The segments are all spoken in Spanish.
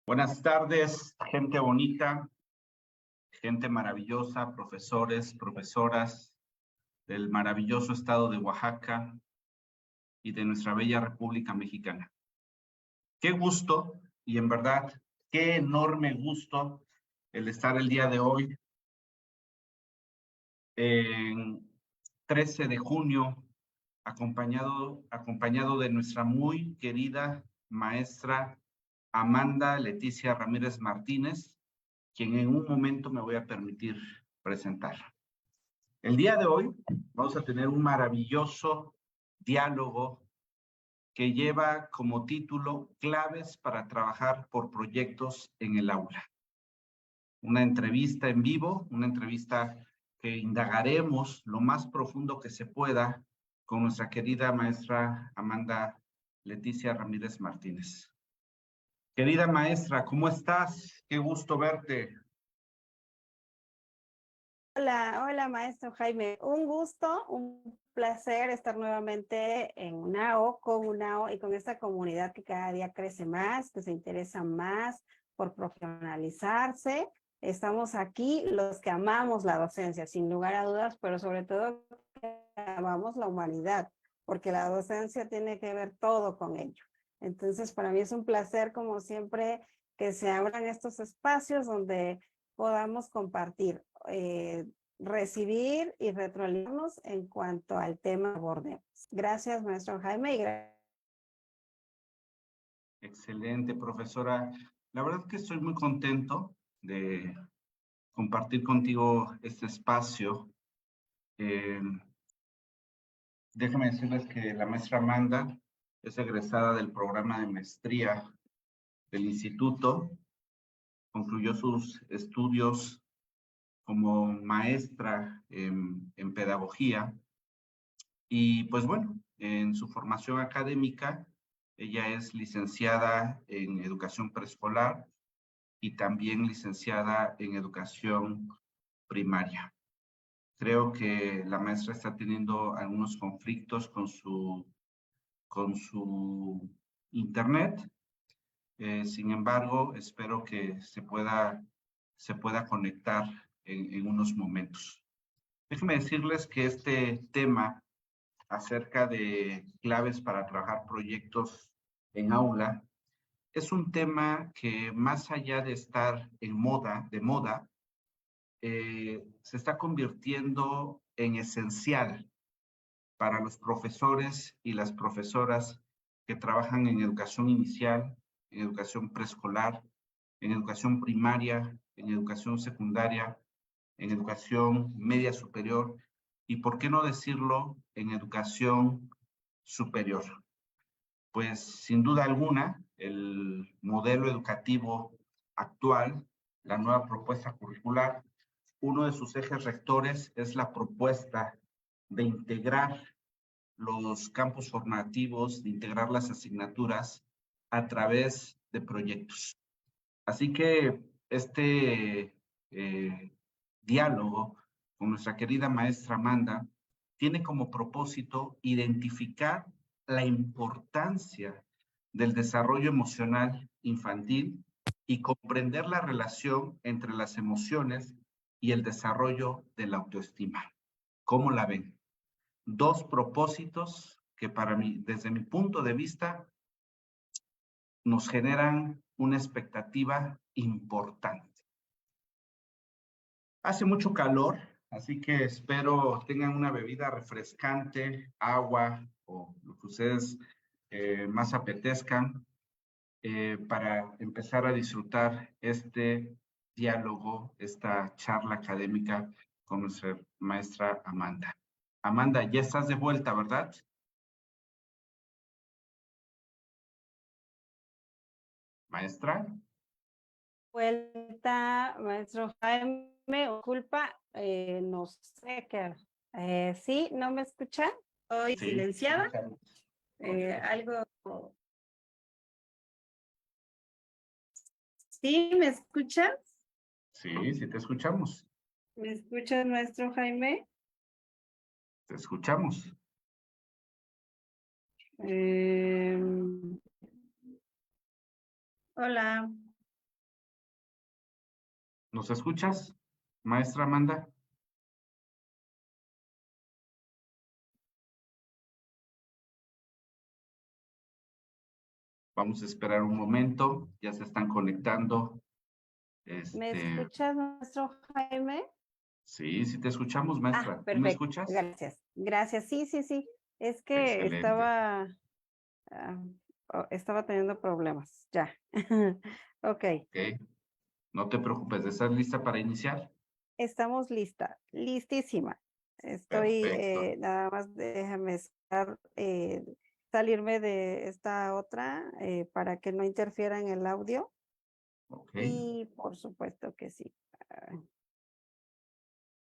Buenas tardes, gente bonita, gente maravillosa, profesores, profesoras del maravilloso estado de Oaxaca y de nuestra bella República Mexicana. Qué gusto y en verdad, qué enorme gusto el estar el día de hoy, en 13 de junio, acompañado de nuestra muy querida maestra Amanda Leticia Ramírez Martínez, quien en un momento me voy a permitir presentar. El día de hoy vamos a tener un maravilloso diálogo que lleva como título Claves para trabajar por proyectos en el aula. Una entrevista en vivo, una entrevista que indagaremos lo más profundo que se pueda con nuestra querida maestra Amanda Leticia Ramírez Martínez. Querida maestra, ¿cómo estás? Qué gusto verte. Hola maestro Jaime, un gusto, un placer estar nuevamente en UNAO, con UNAO y con esta comunidad que cada día crece más, que se interesa más por profesionalizarse. Estamos aquí los que amamos la docencia, sin lugar a dudas, pero sobre todo que amamos la humanidad, porque la docencia tiene que ver todo con ello. Entonces, para mí es un placer, como siempre, que se abran estos espacios donde podamos compartir, recibir y retroalimentarnos en cuanto al tema que abordemos. Gracias, maestro Jaime. Excelente, profesora. La verdad es que estoy muy contento de compartir contigo este espacio. Déjenme decirles que la maestra Amanda es egresada del programa de maestría del instituto, concluyó sus estudios como maestra en pedagogía y pues bueno, en su formación académica, ella es licenciada en educación preescolar y también licenciada en educación primaria. Creo que la maestra está teniendo algunos conflictos con su internet. Sin embargo, espero que se pueda conectar en unos momentos. Déjenme decirles que este tema acerca de claves para trabajar proyectos en aula es un tema que más allá de estar de moda, se está convirtiendo en esencial para los profesores y las profesoras que trabajan en educación inicial, en educación preescolar, en educación primaria, en educación secundaria, en educación media superior y, por qué no decirlo, en educación superior. Pues sin duda alguna, el modelo educativo actual, la nueva propuesta curricular, uno de sus ejes rectores es la propuesta de integrar los campos formativos, de integrar las asignaturas a través de proyectos. Así que este diálogo con nuestra querida maestra Amanda tiene como propósito identificar la importancia del desarrollo emocional infantil y comprender la relación entre las emociones y el desarrollo de la autoestima. ¿Cómo la ven? Dos propósitos que para mí, desde mi punto de vista, nos generan una expectativa importante. Hace mucho calor, así que espero tengan una bebida refrescante, agua o lo que ustedes más apetezcan para empezar a disfrutar este diálogo, esta charla académica con nuestra maestra Amanda. Amanda, ya estás de vuelta, ¿verdad? Maestra. Vuelta, maestro Jaime, disculpa, no sé qué. ¿Sí? ¿No me escucha? Estoy Sí, silenciada. okay. Algo. ¿Sí? ¿Me escuchas? Sí, sí te escuchamos. ¿Me escuchas, maestro Jaime? Te escuchamos. Eh, hola. ¿Nos escuchas, maestra Amanda? Vamos a esperar un momento, ya se están conectando. ¿Me escuchas, maestro Jaime? Sí, sí te escuchamos, Ah, maestra. ¿Tú me perfecto. escuchas? Gracias. Gracias. Sí, sí, sí. Es que Excelente. ah, estaba teniendo problemas. Ya. Ok. Ok, no te preocupes, ¿estás lista para iniciar? Estamos listísima. Estoy, Perfecto. nada más déjame salirme de esta otra para que no interfiera en el audio. Ok, Y por supuesto que sí. Ah,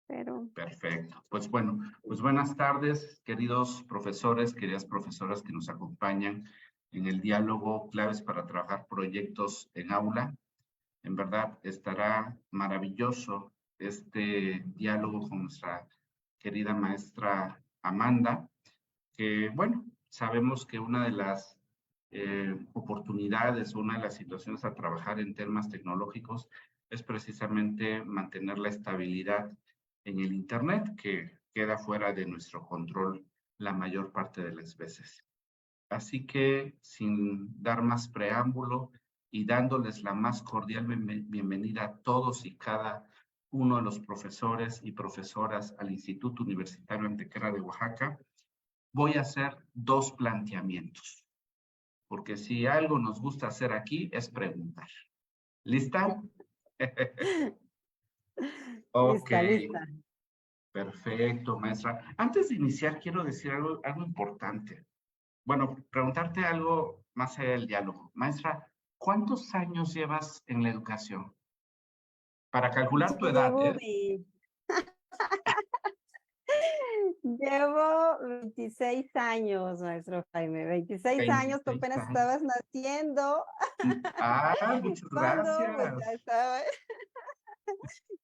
pero perfecto. Pues bueno, pues buenas tardes, queridos profesores, queridas profesoras que nos acompañan en el diálogo Claves para trabajar proyectos en aula. En verdad, estará maravilloso este diálogo con nuestra querida maestra Amanda, que bueno, sabemos que una de las oportunidades, una de las situaciones a trabajar en temas tecnológicos es precisamente mantener la estabilidad en el Internet, que queda fuera de nuestro control la mayor parte de las veces. Así que, sin dar más preámbulo y dándoles la más cordial bienvenida a todos y cada uno de los profesores y profesoras al Instituto Universitario Antequera de Oaxaca, voy a hacer dos planteamientos, porque si algo nos gusta hacer aquí es preguntar. ¿Lista? Ok, lista, lista. perfecto, maestra. Antes de iniciar, quiero decir algo importante. Bueno, preguntarte algo más allá del diálogo. Maestra, ¿cuántos años llevas en la educación? Para calcular tu edad, Llevo, ¿eh? llevo 26 años, maestro Jaime. 26 años, tú 26 apenas años. estabas naciendo. Muchas Cuando pues ya gracias. estaba,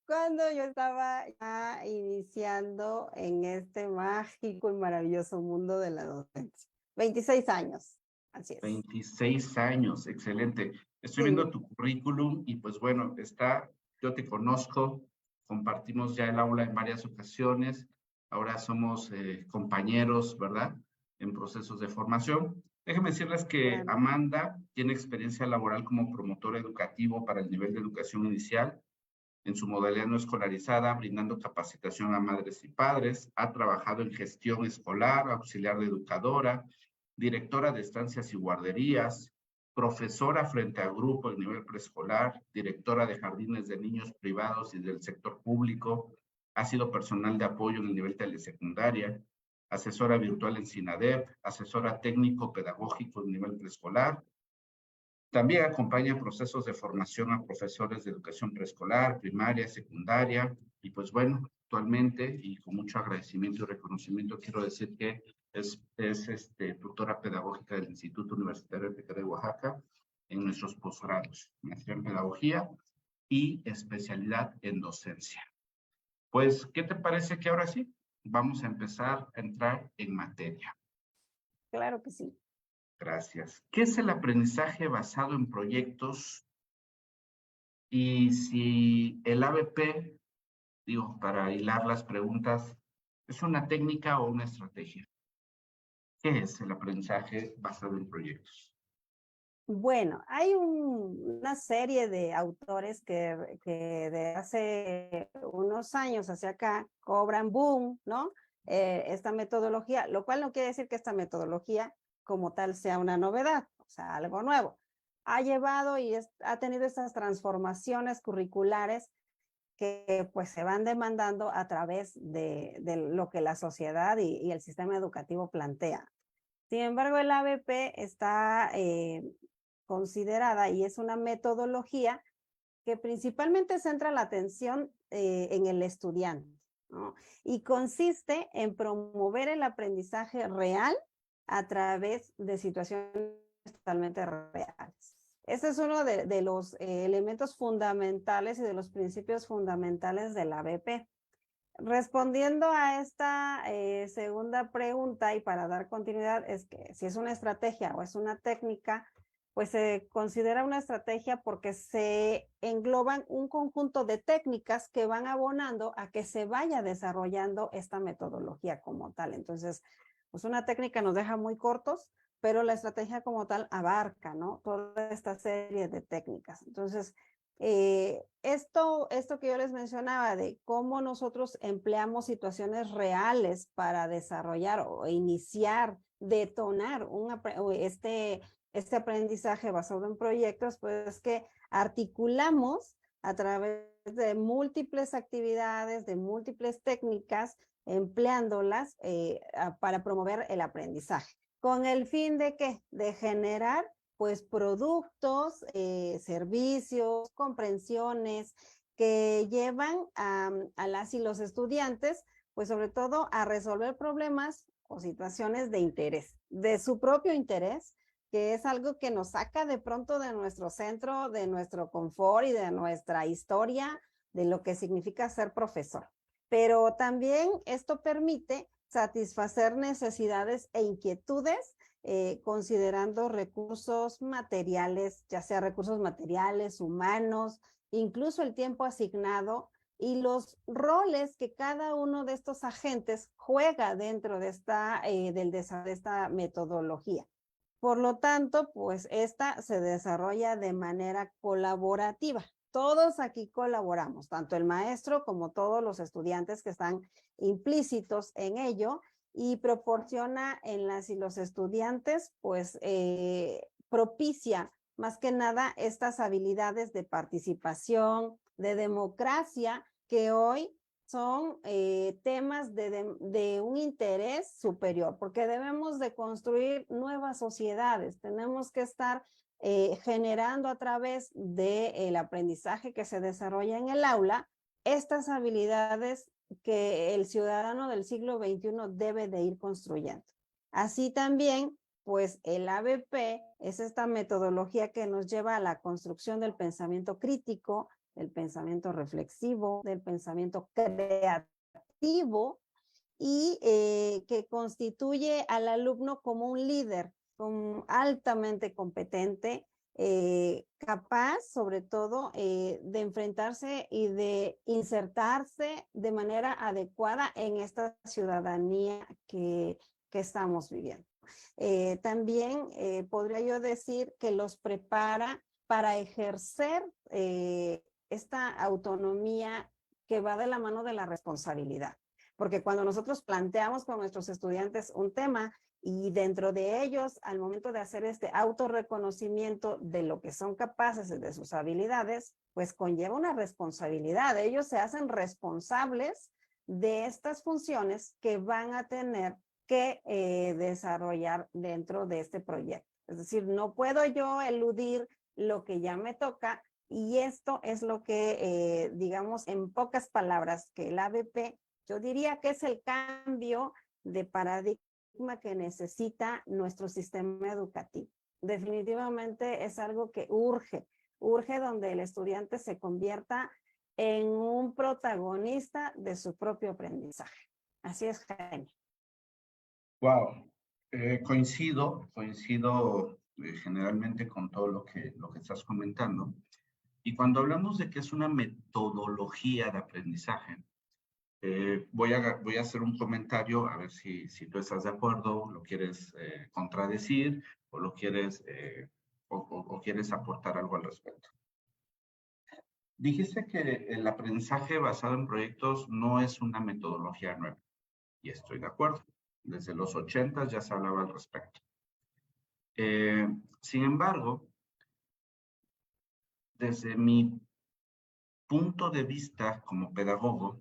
cuando yo estaba ya iniciando en este mágico y maravilloso mundo de la docencia. 26 años, así es. 26 años, excelente. Estoy viendo Sí, tu currículum y pues bueno, yo te conozco, compartimos ya el aula en varias ocasiones, ahora somos compañeros, ¿verdad? En procesos de formación. Déjenme decirles que claro. Amanda tiene experiencia laboral como promotor educativo para el nivel de educación inicial en su modalidad no escolarizada, brindando capacitación a madres y padres. Ha trabajado en gestión escolar, auxiliar de educadora, directora de estancias y guarderías, profesora frente a grupo en nivel preescolar, directora de jardines de niños privados y del sector público. Ha sido personal de apoyo en el nivel telesecundaria, asesora virtual en SINADEP, asesora técnico pedagógico en nivel preescolar. También acompaña procesos de formación a profesores de educación preescolar, primaria, secundaria, y pues bueno, actualmente, y con mucho agradecimiento y reconocimiento, quiero decir que es tutora pedagógica del Instituto Universitario de Oaxaca en nuestros posgrados, maestría en pedagogía y especialidad en docencia. Pues, ¿qué te parece que ahora sí? Vamos a empezar a entrar en materia. Claro que sí. Gracias. ¿Qué es el aprendizaje basado en proyectos? Y si el ABP, digo, para hilar las preguntas, ¿es una técnica o una estrategia? ¿Qué es el aprendizaje basado en proyectos? Bueno, hay una serie de autores que de hace unos años hacia acá cobran boom, ¿no? Esta metodología, lo cual no quiere decir que esta metodología como tal sea una novedad, o sea, algo nuevo. Ha llevado y ha tenido estas transformaciones curriculares que pues se van demandando a través de lo que la sociedad y el sistema educativo plantea. Sin embargo, el ABP está considerada y es una metodología que principalmente centra la atención en el estudiante, ¿no? Y consiste en promover el aprendizaje real a través de situaciones totalmente reales. Este es uno de los elementos fundamentales y de los principios fundamentales de la ABP. Respondiendo a esta segunda pregunta y para dar continuidad, es que si es una estrategia o es una técnica, pues se considera una estrategia porque se engloban un conjunto de técnicas que van abonando a que se vaya desarrollando esta metodología como tal. Entonces, pues una técnica nos deja muy cortos, pero la estrategia como tal abarca, ¿no? Toda esta serie de técnicas. Entonces, esto que yo les mencionaba de cómo nosotros empleamos situaciones reales para desarrollar o iniciar, detonar este aprendizaje basado en proyectos, pues que articulamos a través de múltiples actividades, de múltiples técnicas, empleándolas para promover el aprendizaje. ¿Con el fin de qué? De generar pues productos, servicios, comprensiones que llevan a las y los estudiantes, pues sobre todo a resolver problemas o situaciones de interés, de su propio interés, que es algo que nos saca de pronto de nuestro centro, de nuestro confort y de nuestra historia, de lo que significa ser profesor. Pero también esto permite satisfacer necesidades e inquietudes considerando recursos materiales, ya sea recursos materiales, humanos, incluso el tiempo asignado y los roles que cada uno de estos agentes juega dentro de esta metodología. Por lo tanto, pues esta se desarrolla de manera colaborativa. Todos aquí colaboramos, tanto el maestro como todos los estudiantes que están implícitos en ello, y proporciona en las y los estudiantes, pues propicia más que nada estas habilidades de participación, de democracia, que hoy son temas de un interés superior, porque debemos de construir nuevas sociedades, tenemos que estar generando a través del aprendizaje que se desarrolla en el aula, estas habilidades que el ciudadano del siglo XXI debe de ir construyendo. Así también, pues el ABP es esta metodología que nos lleva a la construcción del pensamiento crítico, del pensamiento reflexivo, del pensamiento creativo y que constituye al alumno como un líder altamente competente, capaz sobre todo de enfrentarse y de insertarse de manera adecuada en esta ciudadanía que estamos viviendo. También podría yo decir que los prepara para ejercer esta autonomía que va de la mano de la responsabilidad. Porque cuando nosotros planteamos con nuestros estudiantes un tema y dentro de ellos, al momento de hacer este autorreconocimiento de lo que son capaces, de sus habilidades, pues conlleva una responsabilidad. Ellos se hacen responsables de estas funciones que van a tener que desarrollar dentro de este proyecto. Es decir, no puedo yo eludir lo que ya me toca, y esto es lo que, digamos, en pocas palabras, que el ABP, yo diría que es el cambio de paradigma que necesita nuestro sistema educativo. Definitivamente es algo que urge donde el estudiante se convierta en un protagonista de su propio aprendizaje. Así es, Jaime. Wow, coincido generalmente con todo lo que estás comentando. Y cuando hablamos de que es una metodología de aprendizaje, voy a hacer un comentario, a ver si tú estás de acuerdo, lo quieres contradecir o lo quieres o quieres aportar algo al respecto. Dijiste que el aprendizaje basado en proyectos no es una metodología nueva, y estoy de acuerdo. Desde los 80 ya se hablaba al respecto. Sin embargo, desde mi punto de vista como pedagogo,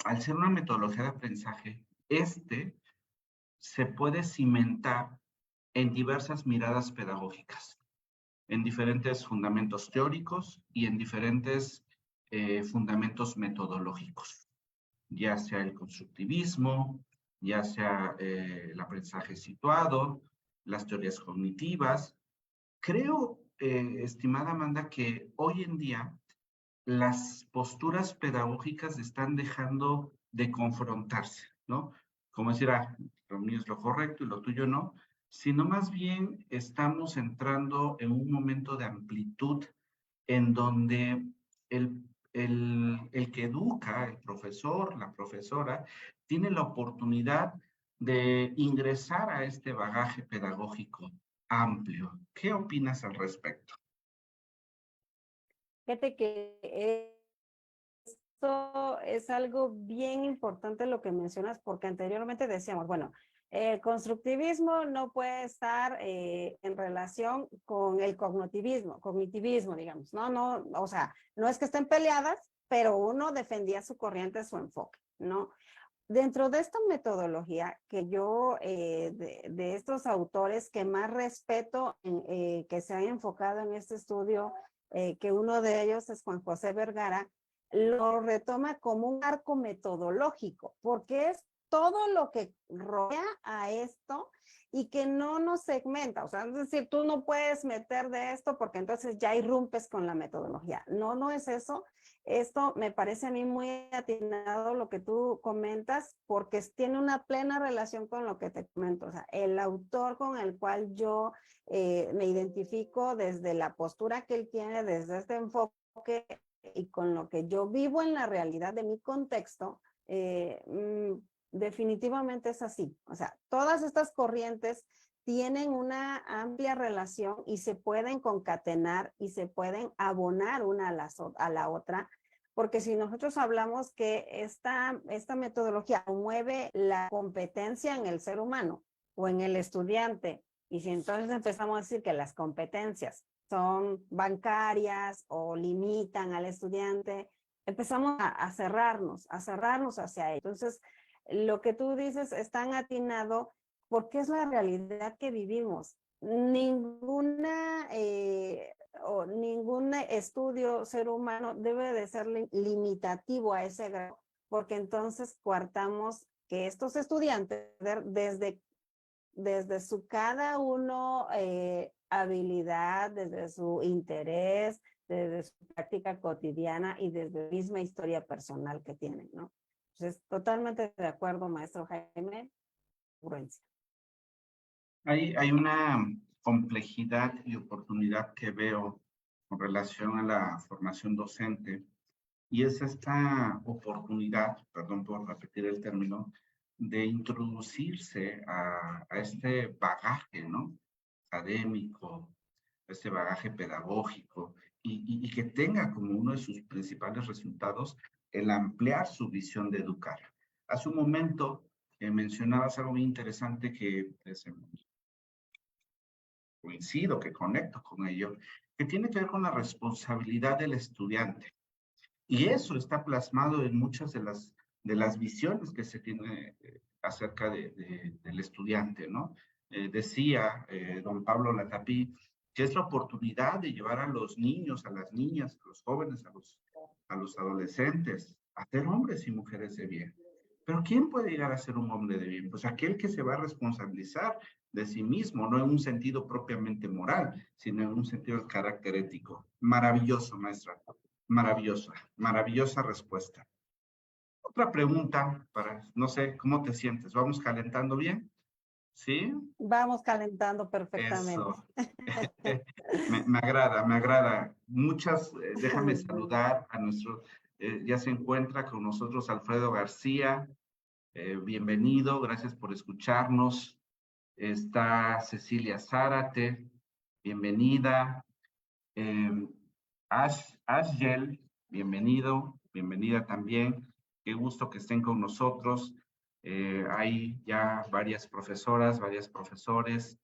al ser una metodología de aprendizaje, se puede cimentar en diversas miradas pedagógicas, en diferentes fundamentos teóricos y en diferentes fundamentos metodológicos, ya sea el constructivismo, ya sea el aprendizaje situado, las teorías cognitivas. Creo, estimada Amanda, que hoy en día las posturas pedagógicas están dejando de confrontarse, ¿no? Como decir, lo mío es lo correcto y lo tuyo no, sino más bien estamos entrando en un momento de amplitud en donde el que educa, el profesor, la profesora, tiene la oportunidad de ingresar a este bagaje pedagógico amplio. ¿Qué opinas al respecto? Fíjate que esto es algo bien importante lo que mencionas, porque anteriormente decíamos, bueno, el constructivismo no puede estar en relación con el cognitivismo, digamos, no, o sea, no es que estén peleadas, pero uno defendía su corriente, su enfoque, ¿no? Dentro de esta metodología que yo, de estos autores que más respeto, que se han enfocado en este estudio, que uno de ellos es Juan José Vergara, lo retoma como un arco metodológico, porque es todo lo que rodea a esto y que no nos segmenta. O sea, es decir, tú no puedes meter de esto porque entonces ya irrumpes con la metodología. No es eso. Esto me parece a mí muy atinado lo que tú comentas, porque tiene una plena relación con lo que te comento. O sea, el autor con el cual yo me identifico desde la postura que él tiene, desde este enfoque y con lo que yo vivo en la realidad de mi contexto, definitivamente es así. O sea, todas estas corrientes tienen una amplia relación y se pueden concatenar y se pueden abonar una a la otra, porque si nosotros hablamos que esta metodología promueve la competencia en el ser humano o en el estudiante, y si entonces empezamos a decir que las competencias son bancarias o limitan al estudiante, empezamos a cerrarnos hacia ello. Entonces, lo que tú dices es tan atinado porque es la realidad que vivimos. Ningún estudio ser humano debe de ser limitativo a ese grado, porque entonces coartamos que estos estudiantes desde su cada uno habilidad, desde su interés, desde su práctica cotidiana y desde la misma historia personal que tienen, ¿no? Entonces, totalmente de acuerdo, maestro Jaime. Hay una complejidad y oportunidad que veo con relación a la formación docente, y es esta oportunidad, perdón por repetir el término, de introducirse a este bagaje, ¿no? Académico, este bagaje pedagógico, y que tenga como uno de sus principales resultados el ampliar su visión de educar. Hace un momento mencionabas algo muy interesante que coincido, que conecto con ello, que tiene que ver con la responsabilidad del estudiante. Y eso está plasmado en muchas de las visiones que se tiene acerca del estudiante, ¿no? Decía don Pablo Latapí que es la oportunidad de llevar a los niños, a las niñas, a los jóvenes, a los adolescentes, a ser hombres y mujeres de bien. Pero ¿quién puede llegar a ser un hombre de bien? Pues aquel que se va a responsabilizar de sí mismo, no en un sentido propiamente moral, sino en un sentido de carácter ético. Maravilloso, maestra. Maravillosa, maravillosa respuesta. Otra pregunta para, no sé, ¿cómo te sientes? ¿Vamos calentando bien? ¿Sí? Vamos calentando perfectamente. Eso. Me agrada, me agrada. Muchas, déjame saludar a nuestro, ya se encuentra con nosotros Alfredo García. Bienvenido, gracias por escucharnos. Está Cecilia Zárate, bienvenida. Ashgel, bienvenido, bienvenida también. Qué gusto que estén con nosotros. Hay ya varias profesoras, varios profesores,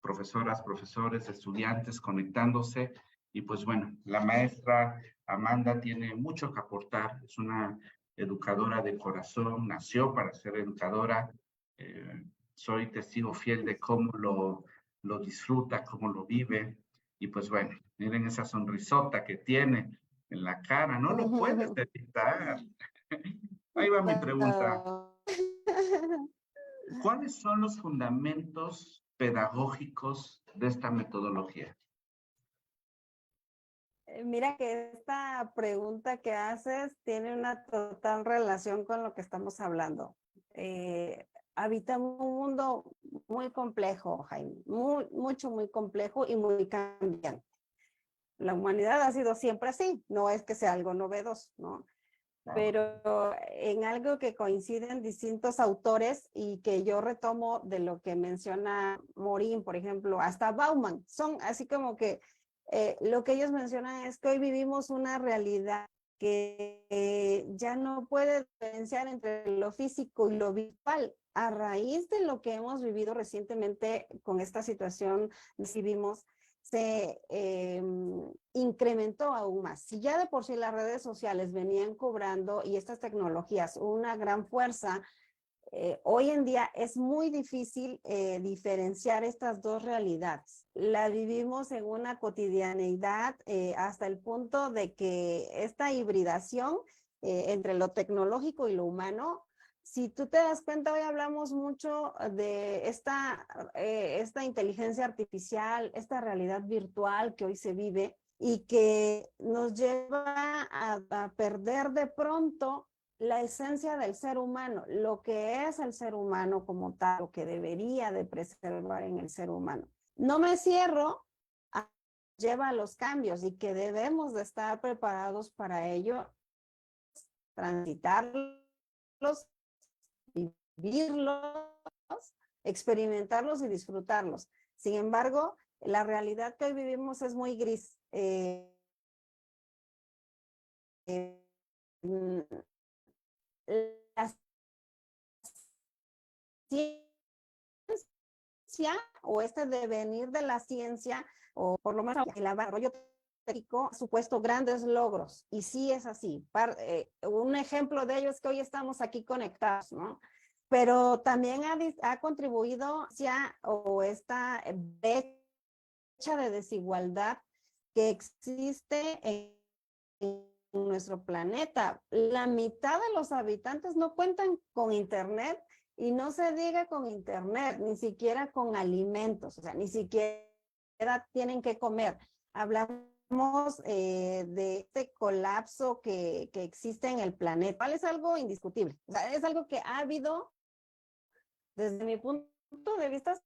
profesores, estudiantes conectándose. Y pues bueno, la maestra Amanda tiene mucho que aportar. Es una educadora de corazón, nació para ser educadora. Soy testigo fiel de cómo lo disfruta, cómo lo vive. Y pues bueno, miren esa sonrisota que tiene en la cara, no lo puedes evitar. Ahí va mi pregunta. ¿Cuáles son los fundamentos pedagógicos de esta metodología? Mira que esta pregunta que haces tiene una total relación con lo que estamos hablando. Habitamos un mundo muy complejo, Jaime, muy complejo y muy cambiante. La humanidad ha sido siempre así, no es que sea algo novedoso, ¿no? Pero en algo que coinciden distintos autores y que yo retomo de lo que menciona Morín, por ejemplo, hasta Bauman, son así como que lo que ellos mencionan es que hoy vivimos una realidad que ya no puede diferenciar entre lo físico y lo virtual. A raíz de lo que hemos vivido recientemente con esta situación, vivimos, se incrementó aún más. Si ya de por sí las redes sociales venían cobrando y estas tecnologías una gran fuerza, hoy en día es muy difícil diferenciar estas dos realidades. La vivimos en una cotidianeidad hasta el punto de que esta hibridación entre lo tecnológico y lo humano, si tú te das cuenta, hoy hablamos mucho de esta inteligencia artificial, esta realidad virtual que hoy se vive y que nos lleva a perder de pronto la esencia del ser humano, lo que es el ser humano como tal, lo que debería de preservar en el ser humano. No me cierro, lleva a los cambios y que debemos de estar preparados para ello, transitarlos, vivirlos, experimentarlos y disfrutarlos. Sin embargo, la realidad que hoy vivimos es muy gris. La ciencia o este devenir de la ciencia, o por lo menos el desarrollo técnico, ha supuesto grandes logros. Y sí es así. Un ejemplo de ello es que hoy estamos aquí conectados, ¿no? Pero también ha contribuido ya o esta brecha de desigualdad que existe en nuestro planeta. La mitad de los habitantes no cuentan con internet y no se diga con internet, ni siquiera con alimentos, o sea, ni siquiera tienen que comer. Hablamos de este colapso que existe en el planeta. Es algo indiscutible, o sea, es algo que ha habido desde mi punto de vista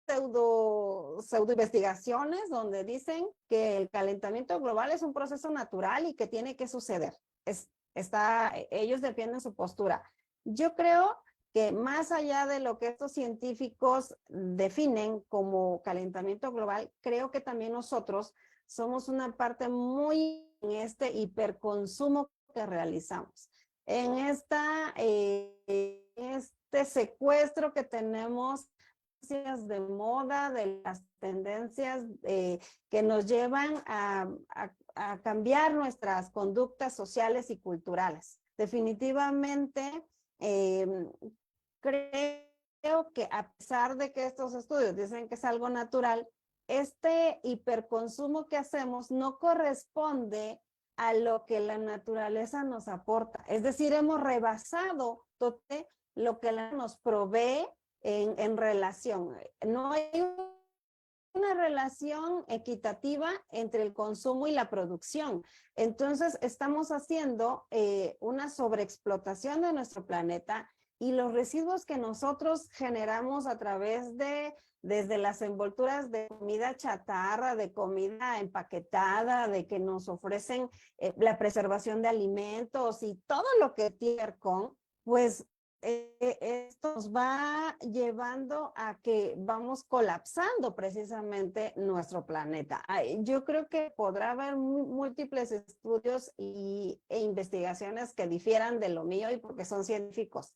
pseudo investigaciones donde dicen que el calentamiento global es un proceso natural y que tiene que suceder. Ellos defienden su postura. Yo creo que más allá de lo que estos científicos definen como calentamiento global, creo que también nosotros somos una parte muy en este hiperconsumo que realizamos. En este secuestro que tenemos de moda, de las tendencias que nos llevan a cambiar nuestras conductas sociales y culturales. Definitivamente, creo que a pesar de que estos estudios dicen que es algo natural, este hiperconsumo que hacemos no corresponde a lo que la naturaleza nos aporta. Es decir, hemos rebasado todo lo que nos provee en relación. No hay una relación equitativa entre el consumo y la producción. Entonces, estamos haciendo una sobreexplotación de nuestro planeta y los residuos que nosotros generamos a través desde las envolturas de comida chatarra, de comida empaquetada, de que nos ofrecen la preservación de alimentos y todo lo que tiene con, pues esto nos va llevando a que vamos colapsando precisamente nuestro planeta. Yo creo que podrá haber múltiples estudios e investigaciones que difieran de lo mío y porque son científicos,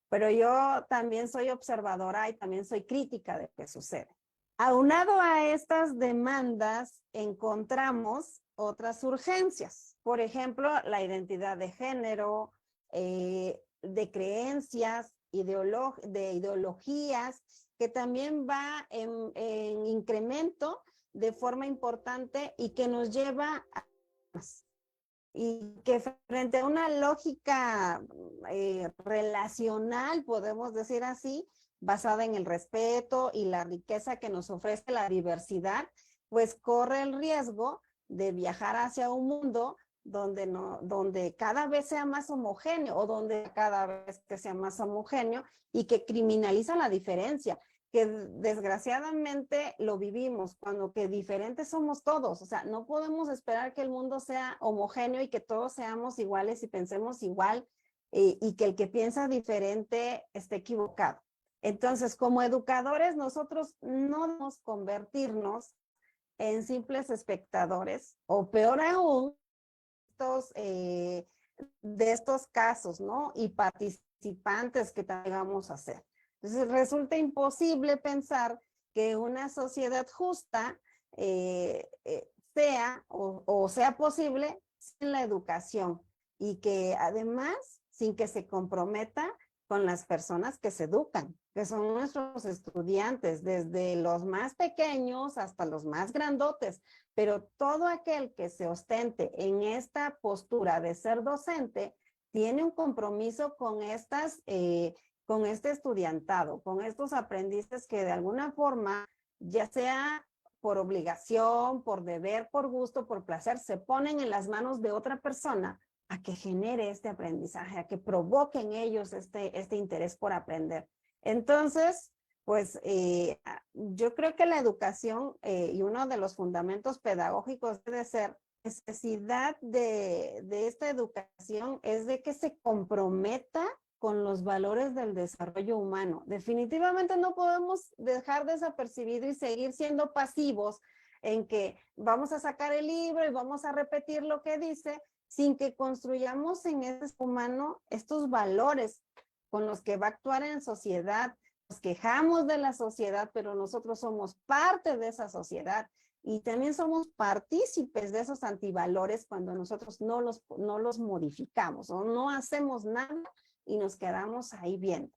pero yo también soy observadora y también soy crítica de lo que sucede. Aunado a estas demandas, encontramos otras urgencias. Por ejemplo, la identidad de género, de creencias, de ideologías, que también va en incremento de forma importante y que nos lleva a más. Y que frente a una lógica relacional, podemos decir así, basada en el respeto y la riqueza que nos ofrece la diversidad, pues corre el riesgo de viajar hacia un mundo donde cada vez sea más homogéneo o donde cada vez que sea más homogéneo y que criminaliza la diferencia, que desgraciadamente lo vivimos, cuando que diferentes somos todos. O sea, no podemos esperar que el mundo sea homogéneo y que todos seamos iguales y pensemos igual y que el que piensa diferente esté equivocado. Entonces, como educadores, nosotros no debemos convertirnos en simples espectadores o peor aún, de estos casos, ¿no? Y participantes que vamos a hacer. Entonces, resulta imposible pensar que una sociedad justa sea posible sin la educación y que además, sin que se comprometa con las personas que se educan, que son nuestros estudiantes, desde los más pequeños hasta los más grandotes, pero todo aquel que se ostente en esta postura de ser docente tiene un compromiso con con este estudiantado, con estos aprendices que de alguna forma, ya sea por obligación, por deber, por gusto, por placer, se ponen en las manos de otra persona a que genere este aprendizaje, a que provoque en ellos este interés por aprender. Entonces, pues yo creo que la educación y uno de los fundamentos pedagógicos debe ser necesidad de esta educación es de que se comprometa con los valores del desarrollo humano. Definitivamente no podemos dejar desapercibido y seguir siendo pasivos en que vamos a sacar el libro y vamos a repetir lo que dice, sin que construyamos en ese humano estos valores con los que va a actuar en sociedad. Nos quejamos de la sociedad, pero nosotros somos parte de esa sociedad y también somos partícipes de esos antivalores cuando nosotros no los modificamos o no hacemos nada y nos quedamos ahí viendo.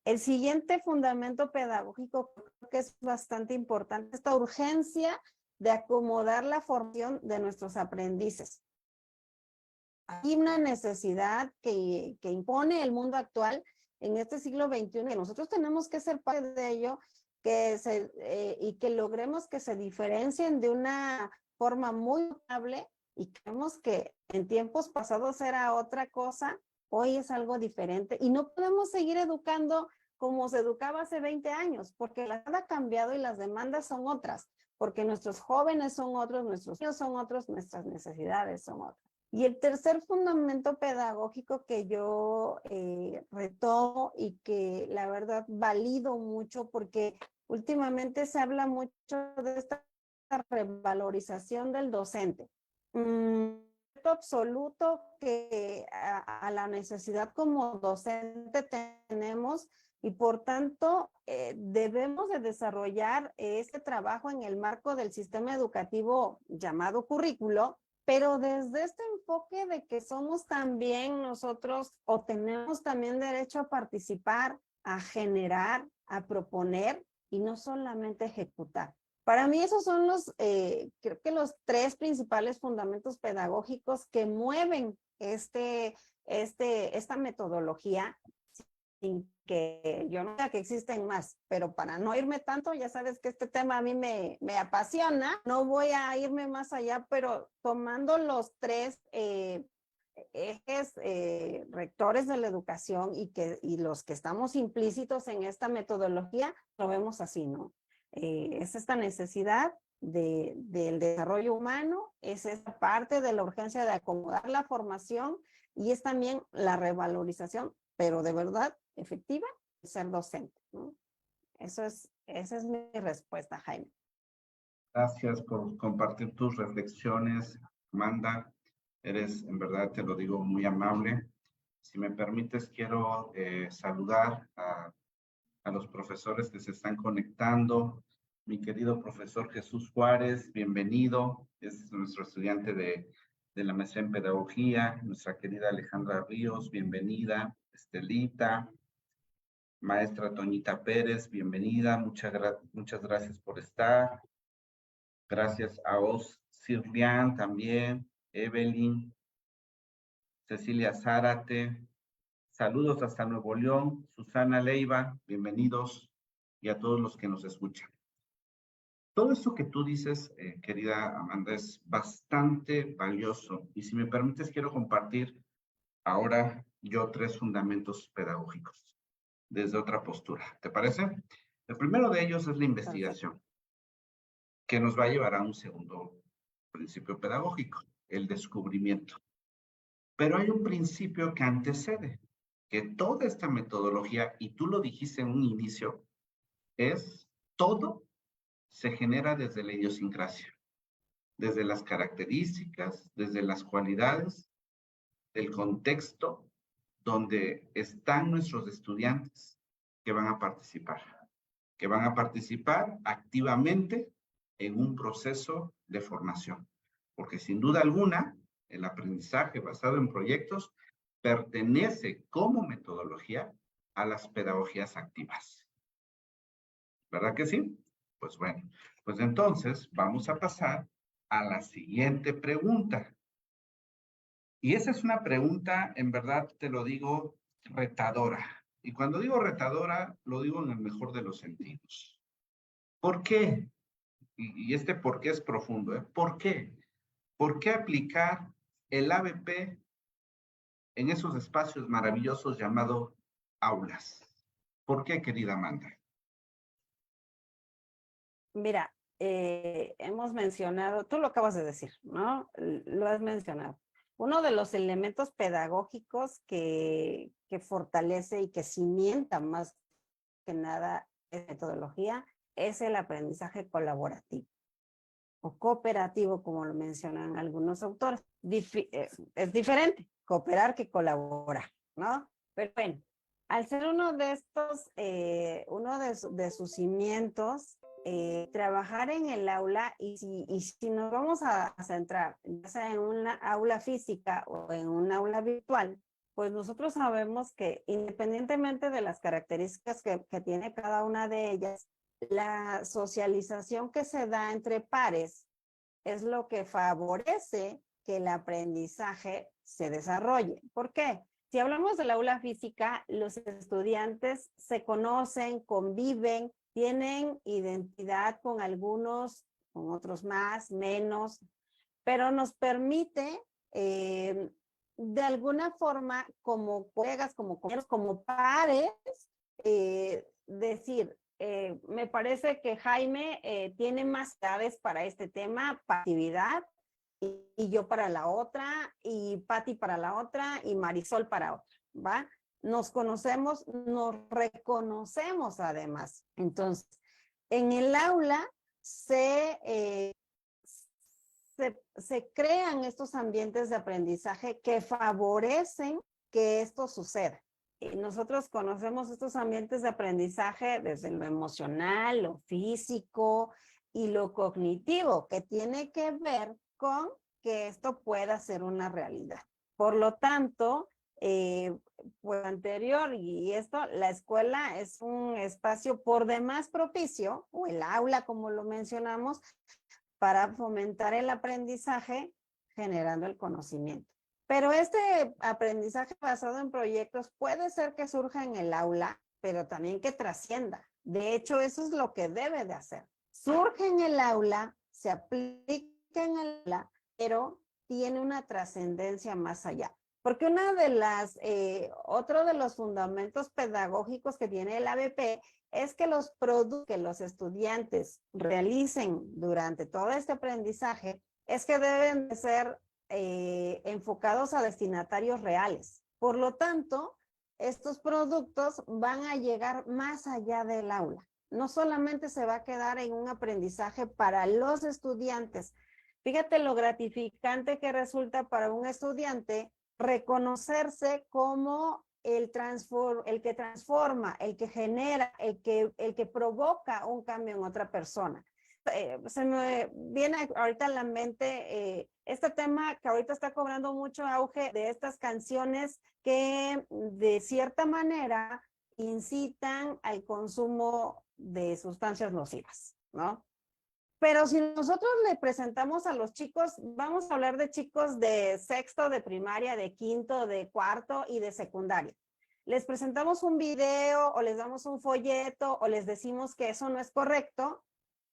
El siguiente fundamento pedagógico creo que es bastante importante, esta urgencia de acomodar la formación de nuestros aprendices. Hay una necesidad que impone el mundo actual en este siglo XXI, que nosotros tenemos que ser parte de ello y que logremos que se diferencien de una forma muy notable y creemos que en tiempos pasados era otra cosa, hoy es algo diferente y no podemos seguir educando como se educaba hace 20 años, porque la edad ha cambiado y las demandas son otras, porque nuestros jóvenes son otros, nuestros niños son otros, nuestras necesidades son otras. Y el tercer fundamento pedagógico que yo retomo y que la verdad valido mucho porque últimamente se habla mucho de esta revalorización del docente. Absoluto que a la necesidad como docente tenemos y por tanto debemos de desarrollar este trabajo en el marco del sistema educativo llamado currículo, pero desde este enfoque de que somos también nosotros o tenemos también derecho a participar, a generar, a proponer y no solamente ejecutar. Para mí esos son creo que los tres principales fundamentos pedagógicos que mueven esta metodología, sin que yo no diga que existen más, pero para no irme tanto, ya sabes que este tema a mí me apasiona, no voy a irme más allá, pero tomando los tres ejes rectores de la educación y los que estamos implícitos en esta metodología, lo vemos así, ¿no? Es esta necesidad del desarrollo humano, es esta parte de la urgencia de acomodar la formación y es también la revalorización, pero de verdad efectiva de ser docente, ¿no? Esa es mi respuesta, Jaime. Gracias por compartir tus reflexiones, Amanda. Eres, en verdad, te lo digo, muy amable. Si me permites, quiero saludar a los profesores que se están conectando. Mi querido profesor Jesús Juárez, bienvenido. Es nuestro estudiante de la maestría en pedagogía. Nuestra querida Alejandra Ríos, bienvenida. Estelita. Maestra Toñita Pérez, bienvenida. Muchas gracias por estar. Gracias a Os Sirlian también, Evelyn, Cecilia Zárate. Saludos hasta Nuevo León, Susana Leiva, bienvenidos, y a todos los que nos escuchan. Todo esto que tú dices, querida Amanda, es bastante valioso. Y si me permites, quiero compartir ahora yo 3 fundamentos pedagógicos desde otra postura. ¿Te parece? El primero de ellos es la investigación, que nos va a llevar a un segundo principio pedagógico, el descubrimiento. Pero hay un principio que antecede, que toda esta metodología, y tú lo dijiste en un inicio, es todo se genera desde la idiosincrasia, desde las características, desde las cualidades, del contexto donde están nuestros estudiantes que van a participar activamente en un proceso de formación. Porque sin duda alguna, el aprendizaje basado en proyectos pertenece como metodología a las pedagogías activas. ¿Verdad que sí? Pues bueno, pues entonces vamos a pasar a la siguiente pregunta. Y esa es una pregunta, en verdad te lo digo, retadora. Y cuando digo retadora, lo digo en el mejor de los sentidos. ¿Por qué? Y este por qué es profundo, ¿eh? ¿Por qué? ¿Por qué aplicar el ABP en esos espacios maravillosos llamados aulas? ¿Por qué, querida Amanda? Mira, hemos mencionado, tú lo acabas de decir, ¿no? Lo has mencionado. Uno de los elementos pedagógicos que fortalece y que cimienta más que nada esta metodología es el aprendizaje colaborativo o cooperativo, como lo mencionan algunos autores. Es diferente cooperar que colaborar, ¿no? Pero bueno, al ser uno de estos, uno de sus cimientos, trabajar en el aula, y si nos vamos a centrar, ya sea en una aula física o en un aula virtual, pues nosotros sabemos que independientemente de las características que tiene cada una de ellas, la socialización que se da entre pares es lo que favorece que el aprendizaje se desarrolle. ¿Por qué? Si hablamos del aula física, los estudiantes se conocen, conviven, tienen identidad con algunos, con otros más, menos, pero nos permite de alguna forma como colegas, como compañeros, como pares, decir, me parece que Jaime tiene más claves para este tema, para actividad, y yo para la otra, y Patti para la otra, y Marisol para otra, ¿va? Nos conocemos, nos reconocemos además. Entonces, en el aula se crean estos ambientes de aprendizaje que favorecen que esto suceda. Y nosotros conocemos estos ambientes de aprendizaje desde lo emocional, lo físico y lo cognitivo, que tiene que ver con que esto pueda ser una realidad. Por lo tanto, pues anterior y esto, la escuela es un espacio por demás propicio, o el aula como lo mencionamos, para fomentar el aprendizaje generando el conocimiento. Pero este aprendizaje basado en proyectos puede ser que surja en el aula, pero también que trascienda. De hecho, eso es lo que debe de hacer. Surge en el aula, se aplica en el aula, pero tiene una trascendencia más allá. Porque otro de los fundamentos pedagógicos que tiene el ABP es que los productos que los estudiantes realicen durante todo este aprendizaje es que deben de ser enfocados a destinatarios reales. Por lo tanto, estos productos van a llegar más allá del aula. No solamente se va a quedar en un aprendizaje para los estudiantes. Fíjate lo gratificante que resulta para un estudiante reconocerse como el que transforma, el que genera, el que provoca un cambio en otra persona. Se me viene ahorita a la mente este tema que ahorita está cobrando mucho auge de estas canciones que de cierta manera incitan al consumo de sustancias nocivas, ¿no? Pero si nosotros le presentamos a los chicos, vamos a hablar de chicos de sexto, de primaria, de quinto, de cuarto y de secundaria. Les presentamos un video o les damos un folleto o les decimos que eso no es correcto,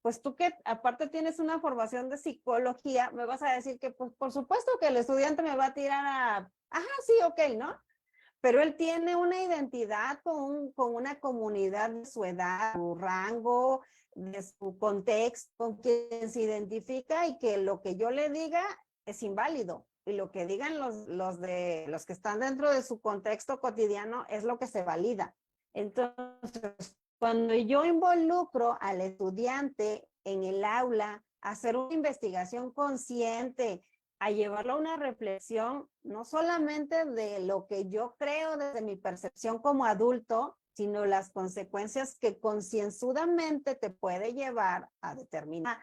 pues tú que aparte tienes una formación de psicología, me vas a decir que pues por supuesto que el estudiante me va a tirar a, ajá, sí, ok, ¿no? Pero él tiene una identidad con una comunidad de su edad, su rango, de su contexto, con quien se identifica y que lo que yo le diga es inválido. Y lo que digan los que están dentro de su contexto cotidiano es lo que se valida. Entonces, cuando yo involucro al estudiante en el aula a hacer una investigación consciente, a llevarlo a una reflexión, no solamente de lo que yo creo desde mi percepción como adulto, sino las consecuencias que concienzudamente te puede llevar a determinar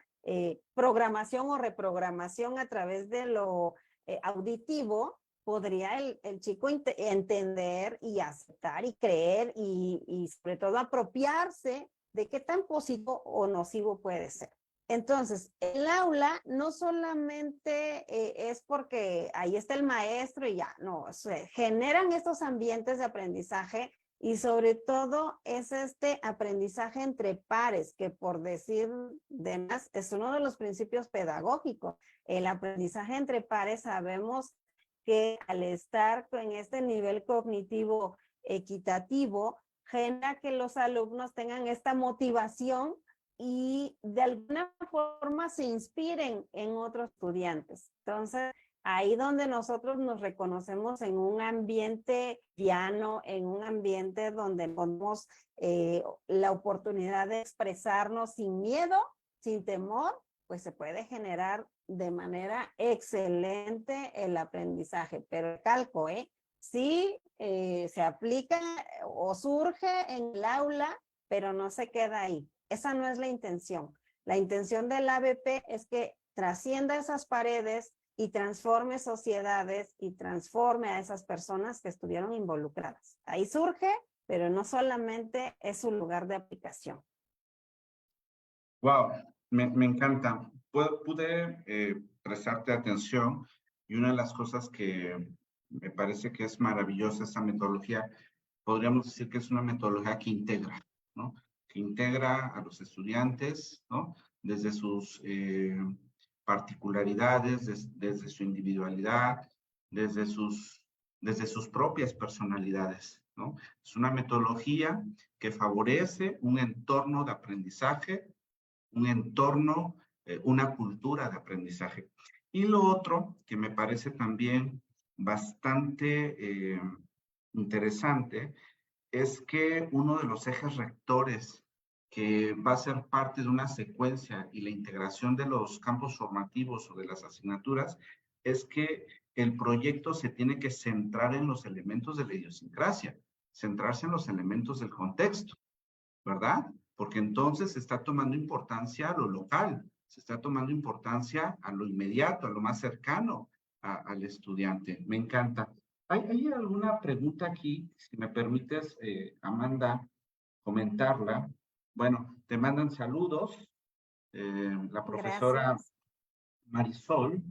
programación o reprogramación a través de lo auditivo, podría el chico entender y aceptar y creer y sobre todo apropiarse de qué tan positivo o nocivo puede ser. Entonces, el aula no solamente es porque ahí está el maestro y ya, no, se generan estos ambientes de aprendizaje y sobre todo es este aprendizaje entre pares, que por decir demás es uno de los principios pedagógicos. El aprendizaje entre pares sabemos que al estar en este nivel cognitivo equitativo, genera que los alumnos tengan esta motivación y de alguna forma se inspiren en otros estudiantes. Entonces, ahí donde nosotros nos reconocemos en un ambiente llano, en un ambiente donde tenemos la oportunidad de expresarnos sin miedo, sin temor, pues se puede generar de manera excelente el aprendizaje. Pero el calco, sí se aplica o surge en el aula, pero no se queda ahí. Esa no es la intención. La intención del ABP es que trascienda esas paredes y transforme sociedades y transforme a esas personas que estuvieron involucradas. Ahí surge, pero no solamente es su lugar de aplicación. Wow, me encanta. Pude prestarte atención y una de las cosas que me parece que es maravillosa esta metodología, podríamos decir que es una metodología que integra, ¿no? Que integra a los estudiantes, ¿no? Desde sus particularidades, desde su individualidad, desde sus propias personalidades, ¿no? Es una metodología que favorece un entorno de aprendizaje, un entorno, una cultura de aprendizaje. Y lo otro que me parece también bastante interesante es que uno de los ejes rectores que va a ser parte de una secuencia y la integración de los campos formativos o de las asignaturas es que el proyecto se tiene que centrar en los elementos de la idiosincrasia, centrarse en los elementos del contexto, ¿verdad? Porque entonces se está tomando importancia a lo local, se está tomando importancia a lo inmediato, a lo más cercano al estudiante. Me encanta. ¿Hay alguna pregunta aquí? Si me permites, Amanda, comentarla. Bueno, te mandan saludos. La profesora Gracias. Marisol,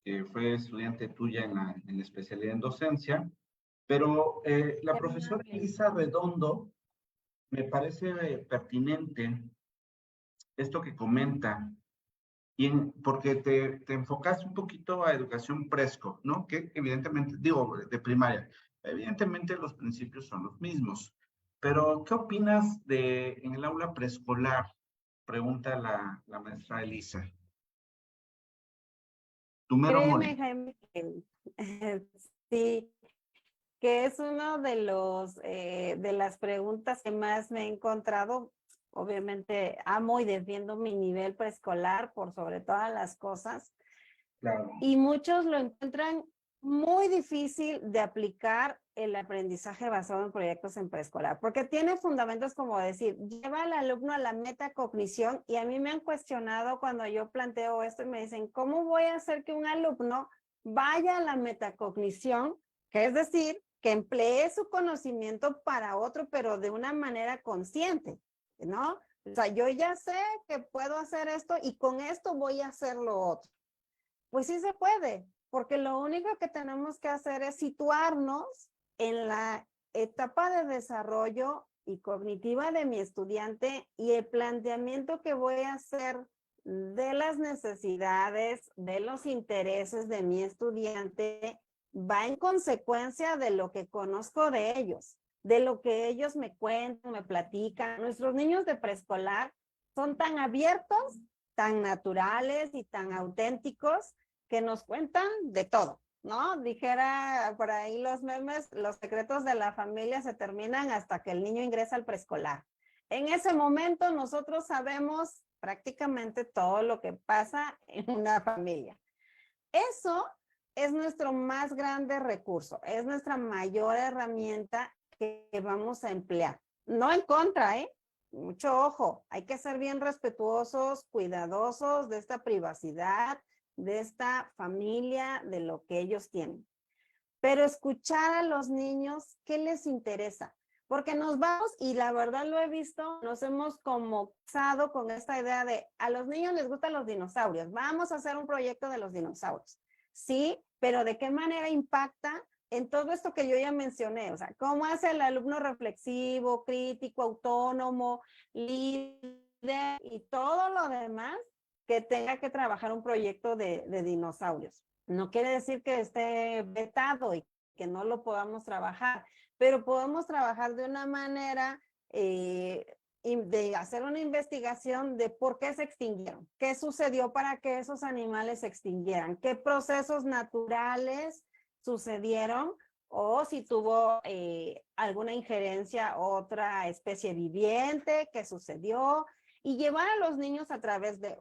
que fue estudiante tuya en la especialidad en docencia, pero la Qué profesora amable. Elisa Redondo me parece pertinente esto que comenta, porque te enfocas un poquito a educación presco, ¿no? Que evidentemente, digo, de primaria, evidentemente los principios son los mismos, pero ¿qué opinas en el aula preescolar? Pregunta la maestra Elisa. Tu mero mole. Créeme, Jaime, que, sí, que es uno de las preguntas que más me he encontrado. Obviamente amo y defiendo mi nivel preescolar por sobre todas las cosas. Claro. Y muchos lo encuentran muy difícil de aplicar el aprendizaje basado en proyectos en preescolar, porque tiene fundamentos como decir, lleva al alumno a la metacognición, y a mí me han cuestionado cuando yo planteo esto y me dicen, ¿cómo voy a hacer que un alumno vaya a la metacognición? Que es decir, que emplee su conocimiento para otro, pero de una manera consciente, ¿no? O sea, yo ya sé que puedo hacer esto y con esto voy a hacer lo otro. Pues sí se puede, porque lo único que tenemos que hacer es situarnos en la etapa de desarrollo y cognitiva de mi estudiante, y el planteamiento que voy a hacer de las necesidades, de los intereses de mi estudiante va en consecuencia de lo que conozco de ellos, de lo que ellos me cuentan, me platican. Nuestros niños de preescolar son tan abiertos, tan naturales y tan auténticos, que nos cuentan de todo, ¿no? Dijera por ahí los memes, los secretos de la familia se terminan hasta que el niño ingresa al preescolar. En ese momento nosotros sabemos prácticamente todo lo que pasa en una familia. Eso es nuestro más grande recurso, es nuestra mayor herramienta que vamos a emplear. No en contra, ¿eh? Mucho ojo, hay que ser bien respetuosos, cuidadosos de esta privacidad, de esta familia, de lo que ellos tienen. Pero escuchar a los niños, ¿qué les interesa? Porque nos vamos, y la verdad lo he visto, nos hemos como casado con esta idea de a los niños les gustan los dinosaurios, vamos a hacer un proyecto de los dinosaurios. Sí, pero ¿de qué manera impacta en todo esto que yo ya mencioné? O sea, ¿cómo hace el alumno reflexivo, crítico, autónomo, líder y todo lo demás que tenga que trabajar un proyecto de dinosaurios? No quiere decir que esté vetado y que no lo podamos trabajar, pero podemos trabajar de una manera de hacer una investigación de por qué se extinguieron, qué sucedió para que esos animales se extinguieran, qué procesos naturales sucedieron, o si tuvo alguna injerencia otra especie viviente que sucedió, y llevar a los niños a través de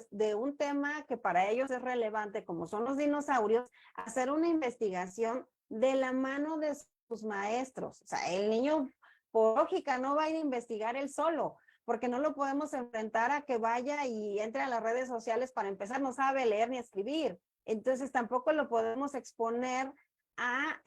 de un tema que para ellos es relevante, como son los dinosaurios, a hacer una investigación de la mano de sus maestros. O sea, el niño, por lógica, no va a ir a investigar él solo, porque no lo podemos enfrentar a que vaya y entre a las redes sociales. Para empezar, no sabe leer ni escribir. Entonces, tampoco lo podemos exponer a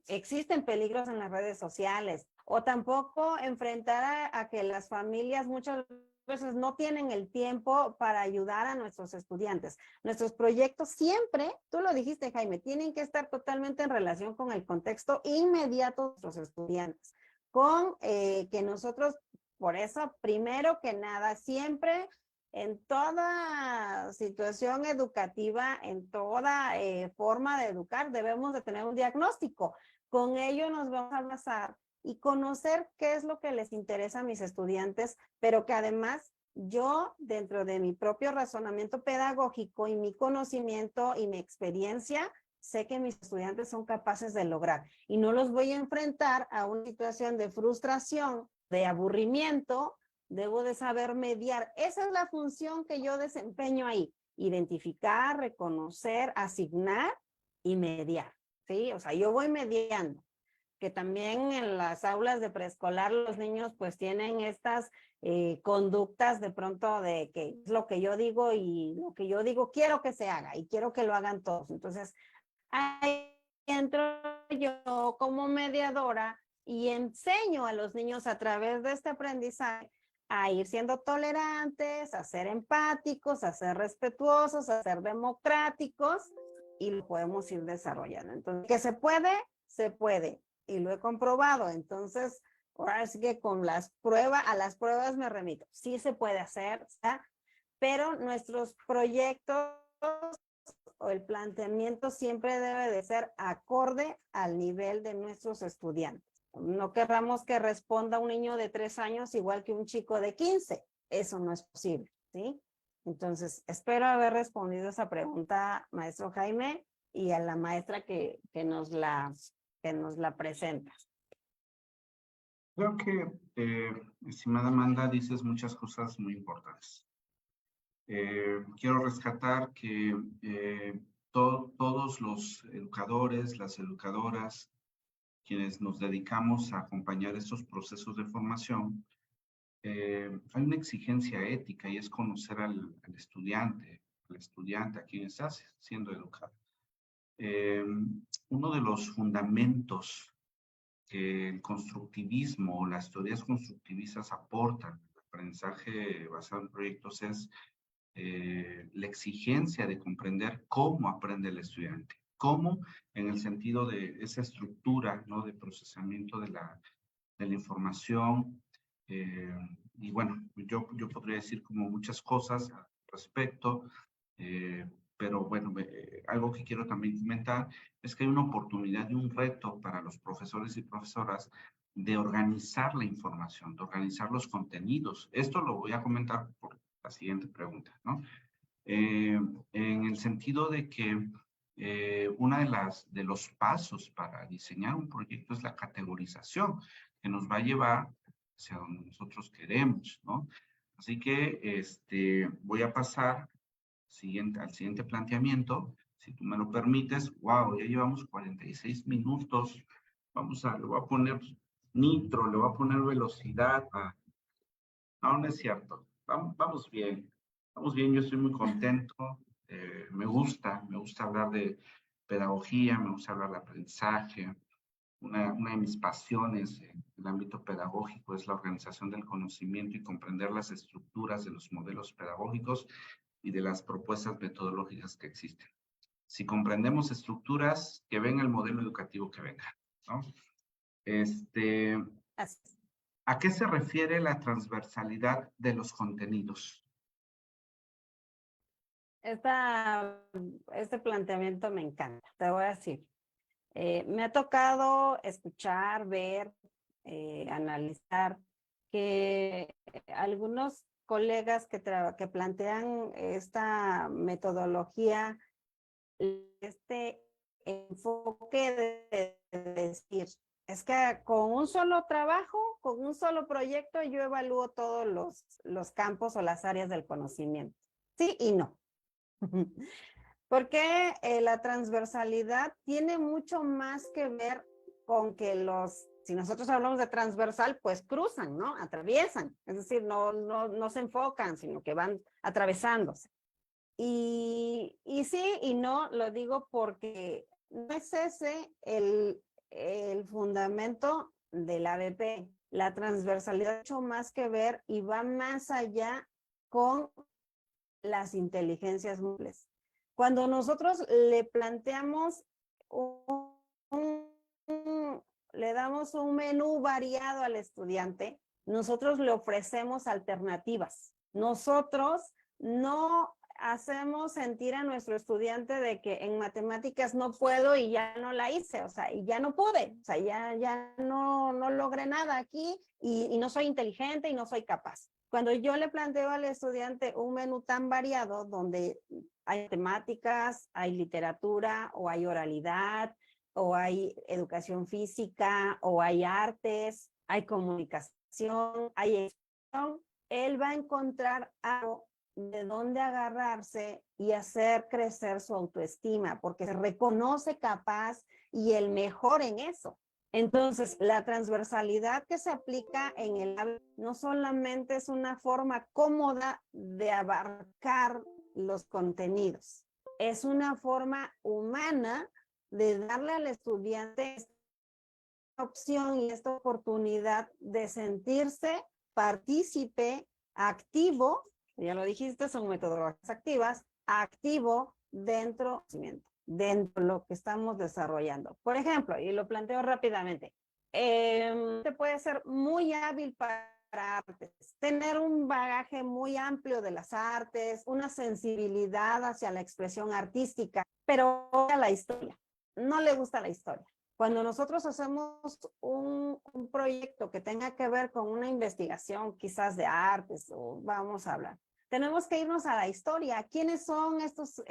existen peligros en las redes sociales, o tampoco enfrentar a que las familias muchas veces no tienen el tiempo para ayudar a nuestros estudiantes. Nuestros proyectos siempre, tú lo dijiste, Jaime, tienen que estar totalmente en relación con el contexto inmediato de nuestros estudiantes, con que nosotros, por eso, primero que nada, siempre en toda situación educativa, en toda forma de educar, debemos de tener un diagnóstico. Con ello nos vamos a basar y conocer qué es lo que les interesa a mis estudiantes, pero que además yo, dentro de mi propio razonamiento pedagógico y mi conocimiento y mi experiencia, sé que mis estudiantes son capaces de lograr, y no los voy a enfrentar a una situación de frustración, de aburrimiento. Debo de saber mediar. Esa es la función que yo desempeño ahí: identificar, reconocer, asignar y mediar, ¿sí? O sea, yo voy mediando. Que también en las aulas de preescolar los niños pues tienen estas conductas de pronto de que es lo que yo digo, y lo que yo digo quiero que se haga y quiero que lo hagan todos. Entonces ahí entro yo como mediadora y enseño a los niños a través de este aprendizaje a ir siendo tolerantes, a ser empáticos, a ser respetuosos, a ser democráticos, y lo podemos ir desarrollando. Entonces, que se puede, se puede, y lo he comprobado. Entonces, ahora sí que con a las pruebas me remito. Sí se puede hacer, ¿sí? Pero nuestros proyectos o el planteamiento siempre debe de ser acorde al nivel de nuestros estudiantes. No querramos que responda un niño de 3 años igual que un chico de 15. Eso no es posible, ¿sí? Entonces, espero haber respondido esa pregunta, maestro Jaime, y a la maestra que nos la que nos la presentas. Creo que, estimada Amanda, dices muchas cosas muy importantes. Quiero rescatar que todos los educadores, las educadoras, quienes nos dedicamos a acompañar estos procesos de formación, hay una exigencia ética y es conocer al estudiante, a quien está siendo educado. Uno de los fundamentos que el constructivismo o las teorías constructivistas aportan al aprendizaje basado en proyectos es la exigencia de comprender cómo aprende el estudiante. Cómo en el sentido de esa estructura, ¿no? De procesamiento de la información. Y bueno, yo podría decir como muchas cosas al respecto, pero bueno, algo que quiero también comentar es que hay una oportunidad y un reto para los profesores y profesoras de organizar la información, de organizar los contenidos. Esto lo voy a comentar por la siguiente pregunta, ¿no? En el sentido de que una de los pasos para diseñar un proyecto es la categorización, que nos va a llevar hacia donde nosotros queremos, ¿no? Así que voy a pasar al siguiente planteamiento, si tú me lo permites. Wow, ya llevamos 46 minutos. Le voy a poner nitro, le voy a poner velocidad. No, no es cierto. Vamos bien. Vamos bien, yo estoy muy contento. Me gusta hablar de pedagogía, me gusta hablar de aprendizaje. Una de mis pasiones en el ámbito pedagógico es la organización del conocimiento y comprender las estructuras de los modelos pedagógicos y de las propuestas metodológicas que existen. Si comprendemos estructuras, que venga el modelo educativo que venga, ¿no? ¿A qué se refiere la transversalidad de los contenidos? Este planteamiento me encanta, te voy a decir. Me ha tocado escuchar, ver, analizar que algunos colegas que plantean esta metodología, este enfoque de decir, es que con un solo trabajo, con un solo proyecto, yo evalúo todos los campos o las áreas del conocimiento. Sí y no. Porque la transversalidad tiene mucho más que ver con que si nosotros hablamos de transversal, pues cruzan, ¿no? Atraviesan. Es decir, no se enfocan, sino que van atravesándose. Y sí y no, lo digo porque no es ese el fundamento de la ABP. La transversalidad tiene mucho más que ver y va más allá con las inteligencias múltiples. Cuando nosotros le planteamos le damos un menú variado al estudiante, nosotros le ofrecemos alternativas. Nosotros no hacemos sentir a nuestro estudiante de que en matemáticas no puedo y ya no la hice, o sea, y ya no pude, o sea, ya no logré nada aquí y no soy inteligente y no soy capaz. Cuando yo le planteo al estudiante un menú tan variado donde hay temáticas, hay literatura o hay oralidad o hay educación física o hay artes, hay comunicación, hay expresión, él va a encontrar algo de dónde agarrarse y hacer crecer su autoestima porque se reconoce capaz y el mejor en eso. Entonces, la transversalidad que se aplica en el habla no solamente es una forma cómoda de abarcar los contenidos, es una forma humana de darle al estudiante esta opción y esta oportunidad de sentirse partícipe, activo, ya lo dijiste, son metodologías activas, activo dentro de lo que estamos desarrollando. Por ejemplo, y lo planteo rápidamente, te puede ser muy hábil para artes, tener un bagaje muy amplio de las artes, una sensibilidad hacia la expresión artística, pero a la historia, no le gusta la historia. Cuando nosotros hacemos un proyecto que tenga que ver con una investigación quizás de artes, o vamos a hablar, tenemos que irnos a la historia. ¿Quiénes son estos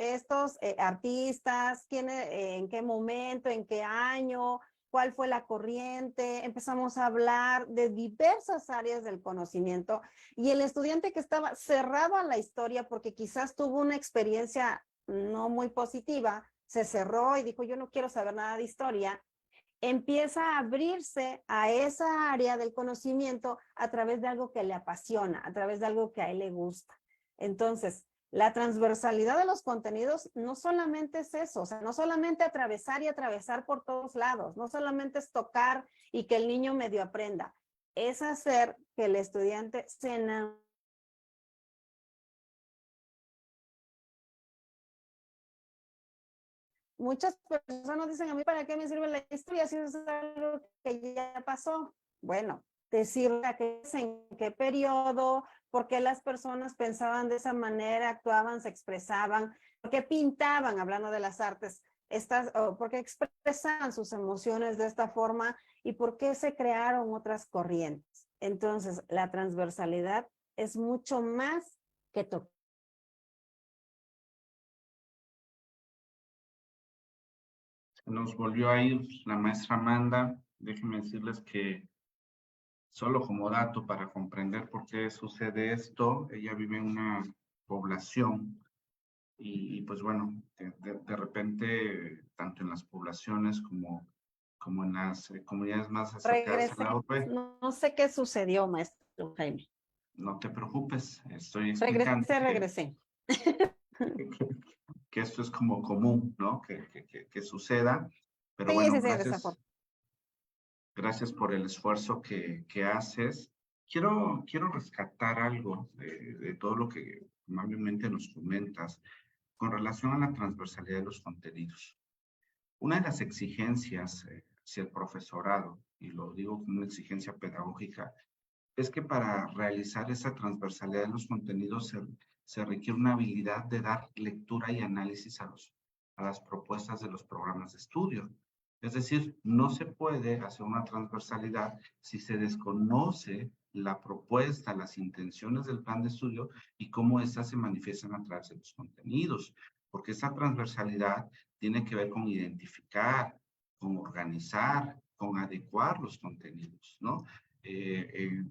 artistas? ¿En qué momento? ¿En qué año? cuál fue la corriente, empezamos a hablar de diversas áreas del conocimiento y el estudiante que estaba cerrado a la historia porque quizás tuvo una experiencia no muy positiva, se cerró y dijo, yo no quiero saber nada de historia, empieza a abrirse a esa área del conocimiento a través de algo que le apasiona, a través de algo que a él le gusta. Entonces, la transversalidad de los contenidos no solamente es eso, o sea, no solamente atravesar y atravesar por todos lados, no solamente es tocar y que el niño medio aprenda, es hacer que el estudiante se enamore. Muchas personas dicen a mí, ¿para qué me sirve la historia si eso es algo que ya pasó? Bueno, te sirve a qué, en qué periodo, por qué las personas pensaban de esa manera, actuaban, se expresaban, por qué pintaban, hablando de las artes, por qué expresaban sus emociones de esta forma y por qué se crearon otras corrientes. Entonces, la transversalidad es mucho más que tocar. Nos volvió a ir la maestra Amanda. Déjenme decirles que solo como dato para comprender por qué sucede esto, ella vive en una población y pues bueno, de repente, tanto en las poblaciones como en las comunidades más acercadas a Regresé, la urbe, no sé qué sucedió, maestro Jaime. no te preocupes, estoy explicando Regresé. que esto es como común, ¿no? Que suceda, pero Sí, bueno, sí, sí, desafortunadamente. gracias por el esfuerzo que haces. Quiero rescatar algo de todo lo que amablemente nos comentas con relación a la transversalidad de los contenidos. Una de las exigencias hacia el profesorado, y lo digo como una exigencia pedagógica, es que para realizar esa transversalidad de los contenidos se requiere una habilidad de dar lectura y análisis a las propuestas de los programas de estudio. Es decir, no se puede hacer una transversalidad si se desconoce la propuesta, las intenciones del plan de estudio y cómo éstas se manifiestan a través de los contenidos, porque esa transversalidad tiene que ver con identificar, con organizar, con adecuar los contenidos, ¿no?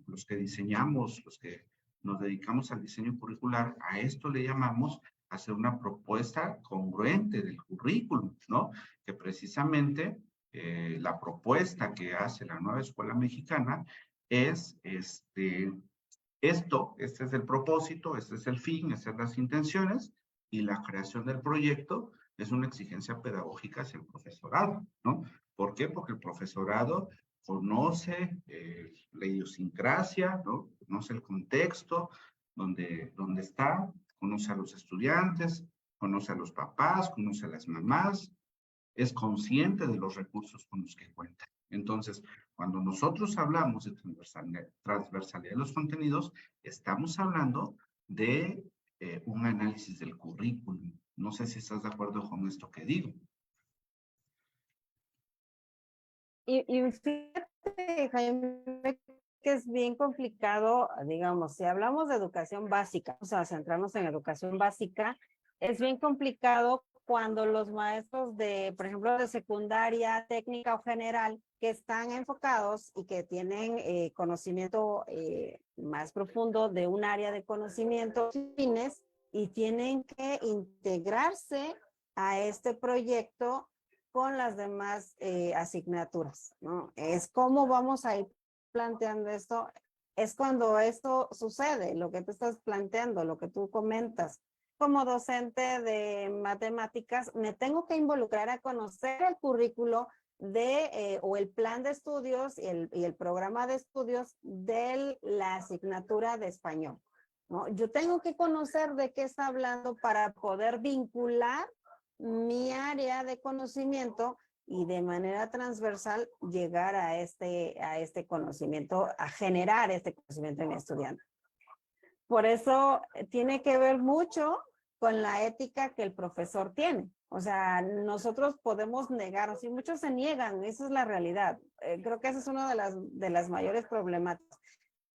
Los que diseñamos, los que nos dedicamos al diseño curricular, a esto le llamamos hacer una propuesta congruente del currículum, ¿no? Que precisamente la propuesta que hace la nueva escuela mexicana es este es el propósito, este es el fin, estas son las intenciones, y la creación del proyecto es una exigencia pedagógica hacia el profesorado, ¿no? ¿Por qué? Porque el profesorado conoce la idiosincrasia, ¿no? Conoce el contexto donde está, conoce a los estudiantes, conoce a los papás, conoce a las mamás, es consciente de los recursos con los que cuenta. Entonces, cuando nosotros hablamos de transversalidad de los contenidos, estamos hablando de un análisis del currículum. No sé si estás de acuerdo con esto que digo. Y fíjate, Jaime, que es bien complicado, digamos, si hablamos de educación básica, o sea, centrarnos en educación básica, es bien complicado cuando los maestros de, por ejemplo, de secundaria, técnica o general, que están enfocados y que tienen conocimiento más profundo de un área de conocimiento fines y tienen que integrarse a este proyecto con las demás asignaturas, ¿no? Es cómo vamos a ir planteando esto, es cuando esto sucede, lo que tú estás planteando, lo que tú comentas. Como docente de matemáticas, me tengo que involucrar a conocer el currículo o el plan de estudios y el programa de estudios de la asignatura de español, ¿no? Yo tengo que conocer de qué está hablando para poder vincular mi área de conocimiento y de manera transversal llegar a este conocimiento, a generar este conocimiento en mi estudiante. Por eso tiene que ver mucho con la ética que el profesor tiene. O sea, nosotros podemos negarnos y muchos se niegan, esa es la realidad. Creo que esa es una de las mayores problemáticas,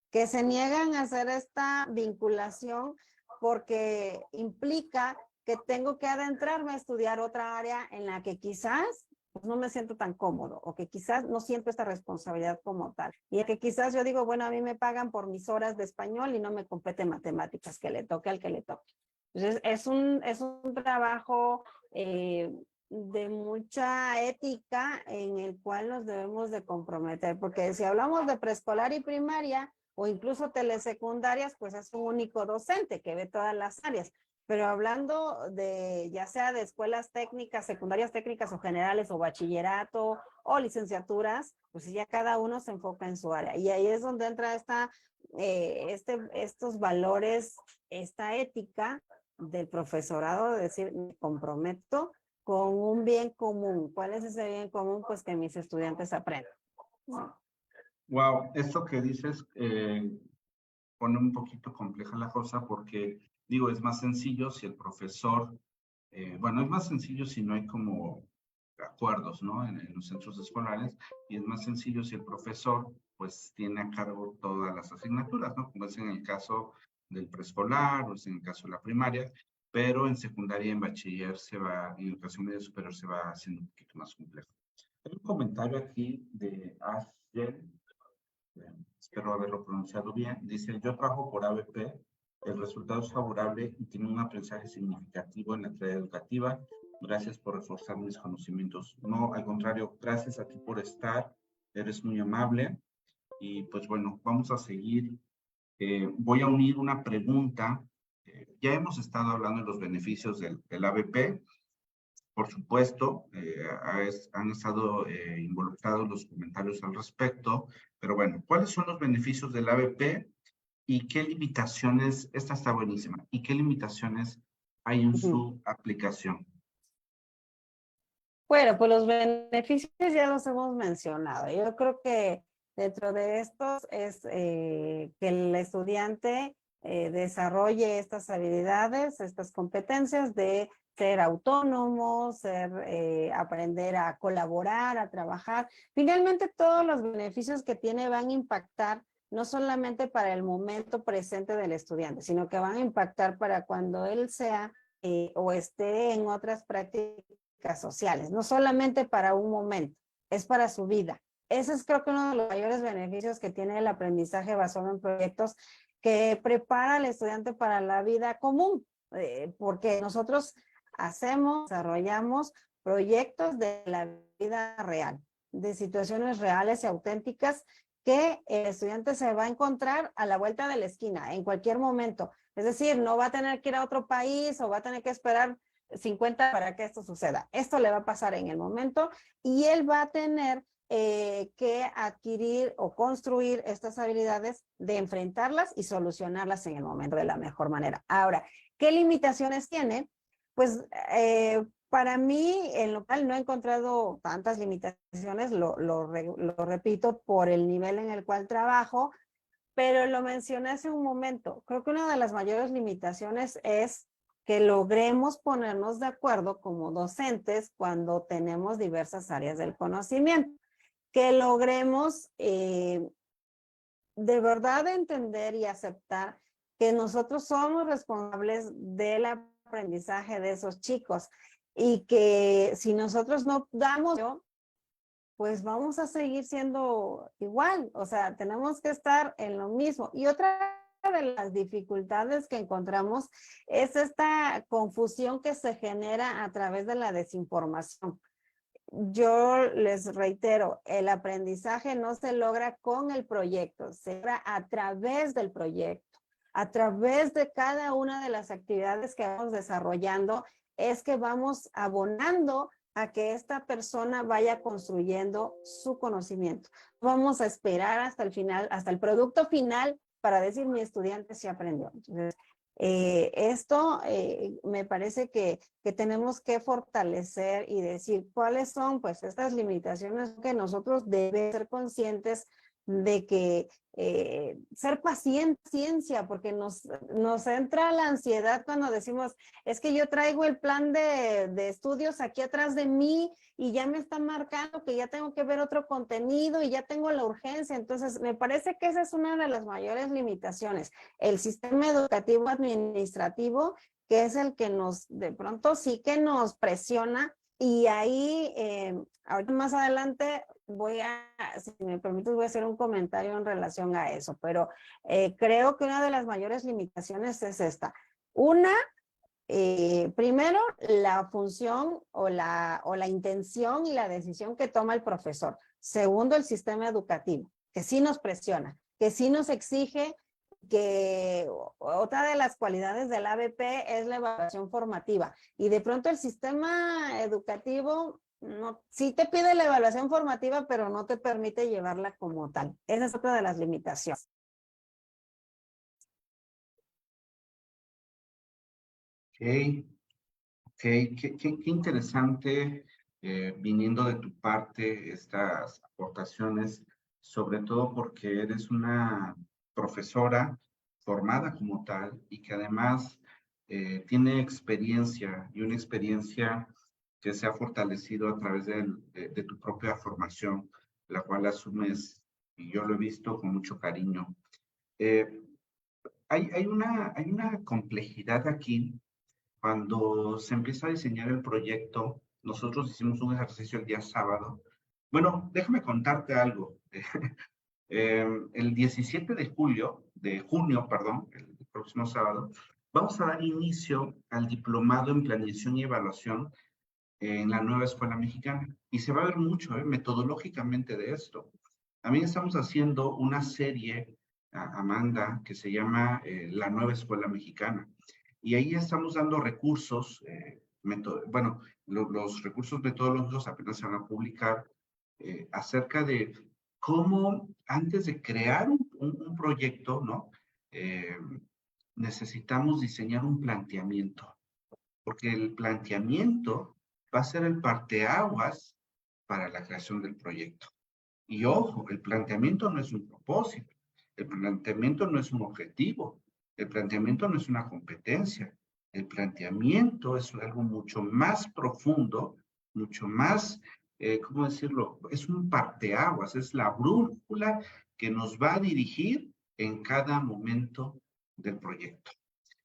que se niegan a hacer esta vinculación porque implica que tengo que adentrarme a estudiar otra área en la que quizás pues no me siento tan cómodo, o que quizás no siento esta responsabilidad como tal. Y que quizás yo digo, bueno, a mí me pagan por mis horas de español y no me compete matemáticas, que le toque al que le toque. Entonces, es un trabajo de mucha ética en el cual nos debemos de comprometer, porque si hablamos de preescolar y primaria, o incluso telesecundarias, pues es un único docente que ve todas las áreas. Pero hablando de, ya sea de escuelas técnicas, secundarias técnicas o generales, o bachillerato, o licenciaturas, pues ya cada uno se enfoca en su área. Y ahí es donde entra estos valores, esta ética del profesorado, de decir, me comprometo con un bien común. ¿Cuál es ese bien común? Pues que mis estudiantes aprendan. Wow, esto que dices pone un poquito compleja la cosa porque, digo, es más sencillo si el profesor, bueno, es más sencillo si no hay como acuerdos, ¿no? En los centros escolares, y es más sencillo si el profesor, pues, tiene a cargo todas las asignaturas, ¿no? Como es en el caso del preescolar o es en el caso de la primaria, pero en secundaria y en bachiller en educación media superior se va haciendo un poquito más complejo. Hay un comentario aquí de Ashley, espero haberlo pronunciado bien. Dice, yo trabajo por ABP, el resultado es favorable y tiene un aprendizaje significativo en la tarea educativa. Gracias por reforzar mis conocimientos. No, al contrario, gracias a ti por estar, eres muy amable. Y pues bueno, vamos a seguir. Voy a unir una pregunta. Ya hemos estado hablando de los beneficios del ABP. Por supuesto, han estado involucrados los comentarios al respecto, pero bueno, ¿cuáles son los beneficios del ABP y qué limitaciones, esta está buenísima, y qué limitaciones hay en su aplicación? Bueno, pues los beneficios ya los hemos mencionado. Yo creo que dentro de estos es que el estudiante desarrolle estas habilidades, estas competencias de ser autónomo, aprender a colaborar, a trabajar. Finalmente, todos los beneficios que tiene van a impactar no solamente para el momento presente del estudiante, sino que van a impactar para cuando él sea o esté en otras prácticas sociales, no solamente para un momento, es para su vida. Ese es, creo que, uno de los mayores beneficios que tiene el aprendizaje basado en proyectos, que prepara al estudiante para la vida común, porque nosotros desarrollamos proyectos de la vida real, de situaciones reales y auténticas que el estudiante se va a encontrar a la vuelta de la esquina, en cualquier momento. Es decir, no va a tener que ir a otro país o va a tener que esperar 50 para que esto suceda. Esto le va a pasar en el momento y él va a tener que adquirir o construir estas habilidades de enfrentarlas y solucionarlas en el momento de la mejor manera. Ahora, ¿qué limitaciones tiene? Pues para mí, en local no he encontrado tantas limitaciones, lo repito, por el nivel en el cual trabajo, pero lo mencioné hace un momento. Creo que una de las mayores limitaciones es que logremos ponernos de acuerdo como docentes cuando tenemos diversas áreas del conocimiento, que logremos de verdad entender y aceptar que nosotros somos responsables del aprendizaje de esos chicos y que si nosotros no damos, pues vamos a seguir siendo igual, o sea, tenemos que estar en lo mismo. Y otra de las dificultades que encontramos es esta confusión que se genera a través de la desinformación. Yo les reitero, el aprendizaje no se logra con el proyecto, se logra a través del proyecto, a través de cada una de las actividades que vamos desarrollando, es que vamos abonando a que esta persona vaya construyendo su conocimiento. Vamos a esperar hasta el final, hasta el producto final para decir mi estudiante sí aprendió. Entonces, esto me parece que tenemos que fortalecer y decir cuáles son pues estas limitaciones que nosotros debemos ser conscientes de que ser paciencia, porque nos entra la ansiedad cuando decimos, es que yo traigo el plan de estudios aquí atrás de mí y ya me está marcando que ya tengo que ver otro contenido y ya tengo la urgencia. Entonces, me parece que esa es una de las mayores limitaciones. El sistema educativo administrativo, que es el que de pronto sí que nos presiona Y ahí, ahorita más adelante, si me permites, voy a hacer un comentario en relación a eso, pero creo que una de las mayores limitaciones es esta. Una, primero, la función o la intención y la decisión que toma el profesor. Segundo, el sistema educativo, que sí nos presiona, que sí nos exige, que otra de las cualidades del ABP es la evaluación formativa. Y de pronto el sistema educativo no, sí te pide la evaluación formativa, pero no te permite llevarla como tal. Esa es otra de las limitaciones. Ok, ok, qué interesante viniendo de tu parte estas aportaciones, sobre todo porque eres una profesora formada como tal y que además tiene experiencia y una experiencia que se ha fortalecido a través de tu propia formación, la cual asumes, y yo lo he visto con mucho cariño. Eh, hay una complejidad aquí cuando se empieza a diseñar el proyecto. Nosotros hicimos un ejercicio el día sábado. Bueno, déjame contarte algo. El 17 de junio, perdón, el próximo sábado, vamos a dar inicio al diplomado en planeación y evaluación en la nueva escuela mexicana. Y se va a ver mucho, metodológicamente de esto. También estamos haciendo una serie, Amanda, que se llama La Nueva Escuela Mexicana. Y ahí estamos dando recursos, bueno, los recursos metodológicos apenas se van a publicar acerca de cómo antes de crear un proyecto, ¿no? Necesitamos diseñar un planteamiento, porque el planteamiento va a ser el parteaguas para la creación del proyecto. Y ojo, el planteamiento no es un propósito, el planteamiento no es un objetivo, el planteamiento no es una competencia, el planteamiento es algo mucho más profundo, mucho más, ¿cómo decirlo? Es un parteaguas, es la brújula que nos va a dirigir en cada momento del proyecto.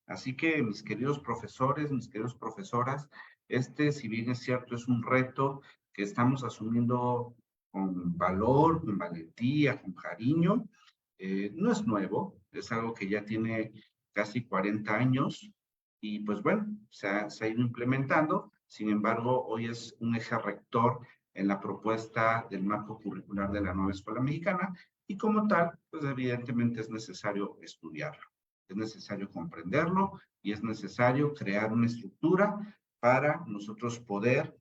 Así que, mis queridos profesores, mis queridas profesoras, si bien es cierto, es un reto que estamos asumiendo con valor, con valentía, con cariño. No es nuevo, es algo que ya tiene casi 40 años y pues bueno, se ha ido implementando. Sin embargo, hoy es un eje rector en la propuesta del marco curricular de la nueva escuela mexicana y como tal, pues evidentemente es necesario estudiarlo, es necesario comprenderlo y es necesario crear una estructura para nosotros poder.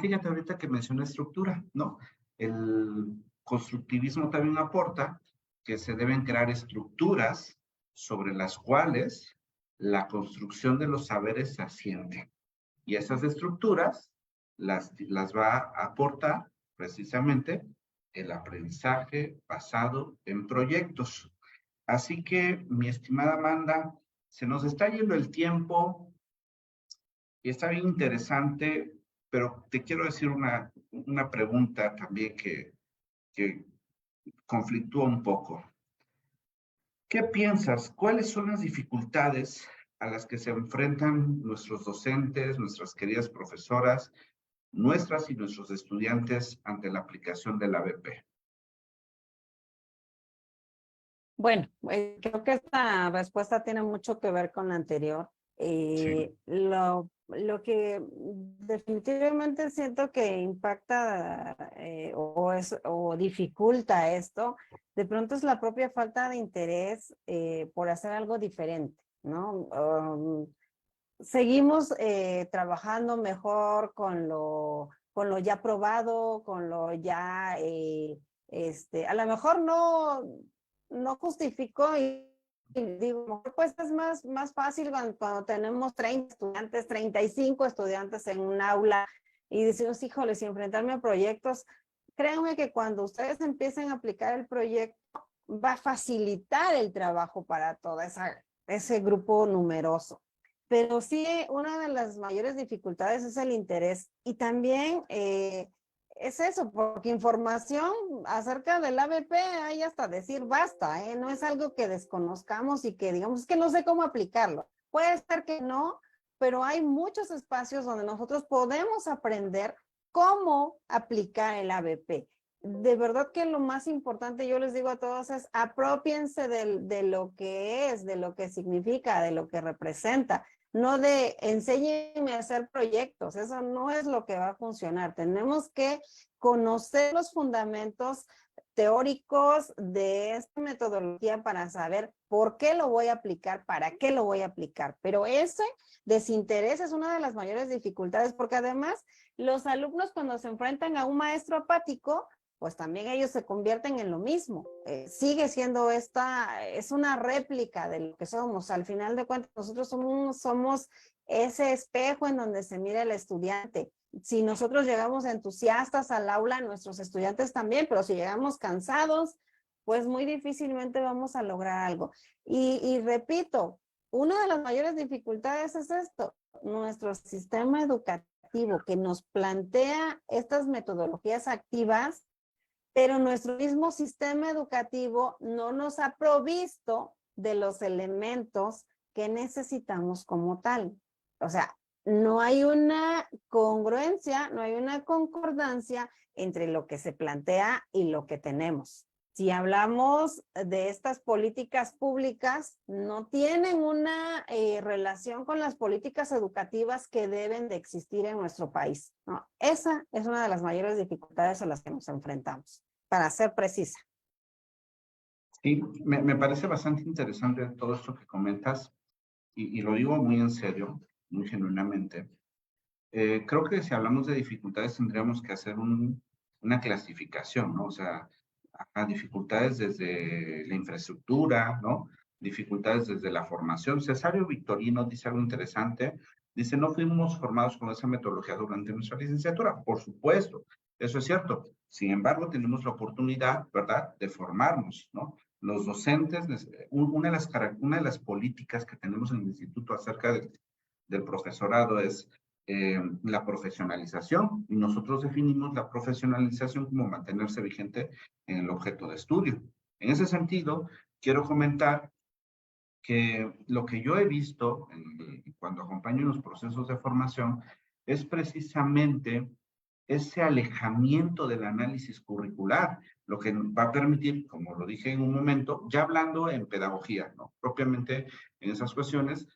Fíjate ahorita que mencioné estructura, ¿no? El constructivismo también aporta que se deben crear estructuras sobre las cuales la construcción de los saberes se asiente. Y esas estructuras las va a aportar precisamente el aprendizaje basado en proyectos. Así que, mi estimada Amanda, se nos está yendo el tiempo y está bien interesante, pero te quiero decir una pregunta también que conflictúa un poco. ¿Qué piensas? ¿Cuáles son las dificultades a las que se enfrentan nuestros docentes, nuestras queridas profesoras, nuestras y nuestros estudiantes ante la aplicación del ABP? Bueno, creo que esta respuesta tiene mucho que ver con la anterior. Sí. Lo que definitivamente siento que impacta o dificulta esto, de pronto es la propia falta de interés por hacer algo diferente, ¿no? Seguimos trabajando mejor con lo ya probado, con lo ya, a lo mejor no justifico y digo, pues es más fácil cuando tenemos 30 estudiantes, 35 estudiantes en un aula y decimos, híjole, si enfrentarme a proyectos, créanme que cuando ustedes empiecen a aplicar el proyecto, va a facilitar el trabajo para todo ese grupo numeroso. Pero sí, una de las mayores dificultades es el interés y también es eso, porque información acerca del ABP hay hasta decir basta, no es algo que desconozcamos y que digamos, es que no sé cómo aplicarlo. Puede ser que no, pero hay muchos espacios donde nosotros podemos aprender cómo aplicar el ABP. De verdad que lo más importante, yo les digo a todos, es apropiense de lo que es, de lo que significa, de lo que representa. No de enséñenme a hacer proyectos, eso no es lo que va a funcionar. Tenemos que conocer los fundamentos teóricos de esta metodología para saber por qué lo voy a aplicar, para qué lo voy a aplicar. Pero ese desinterés es una de las mayores dificultades, porque además los alumnos cuando se enfrentan a un maestro apático, pues también ellos se convierten en lo mismo. Sigue siendo es una réplica de lo que somos. Al final de cuentas, nosotros somos ese espejo en donde se mira el estudiante. Si nosotros llegamos entusiastas al aula, nuestros estudiantes también, pero si llegamos cansados, pues muy difícilmente vamos a lograr algo. Y repito, una de las mayores dificultades es esto, nuestro sistema educativo que nos plantea estas metodologías activas, pero nuestro mismo sistema educativo no nos ha provisto de los elementos que necesitamos como tal. O sea, no hay una congruencia, no hay una concordancia entre lo que se plantea y lo que tenemos. Si hablamos de estas políticas públicas, no tienen una relación con las políticas educativas que deben de existir en nuestro país, ¿no? Esa es una de las mayores dificultades a las que nos enfrentamos, para ser precisa. Sí, me parece bastante interesante todo esto que comentas y lo digo muy en serio, muy genuinamente. Creo que si hablamos de dificultades tendríamos que hacer una clasificación, ¿no? O sea, dificultades desde la infraestructura, ¿no? Dificultades desde la formación. Cesario Victorino dice algo interesante. Dice, no fuimos formados con esa metodología durante nuestra licenciatura. Por supuesto, eso es cierto. Sin embargo, tenemos la oportunidad, ¿verdad?, de formarnos, ¿no? Los docentes, una de las políticas que tenemos en el instituto acerca del profesorado es la profesionalización, y nosotros definimos la profesionalización como mantenerse vigente en el objeto de estudio. En ese sentido, quiero comentar que lo que yo he visto cuando acompaño en los procesos de formación es precisamente ese alejamiento del análisis curricular, lo que va a permitir, como lo dije en un momento, ya hablando en pedagogía, ¿no?, propiamente en esas cuestiones,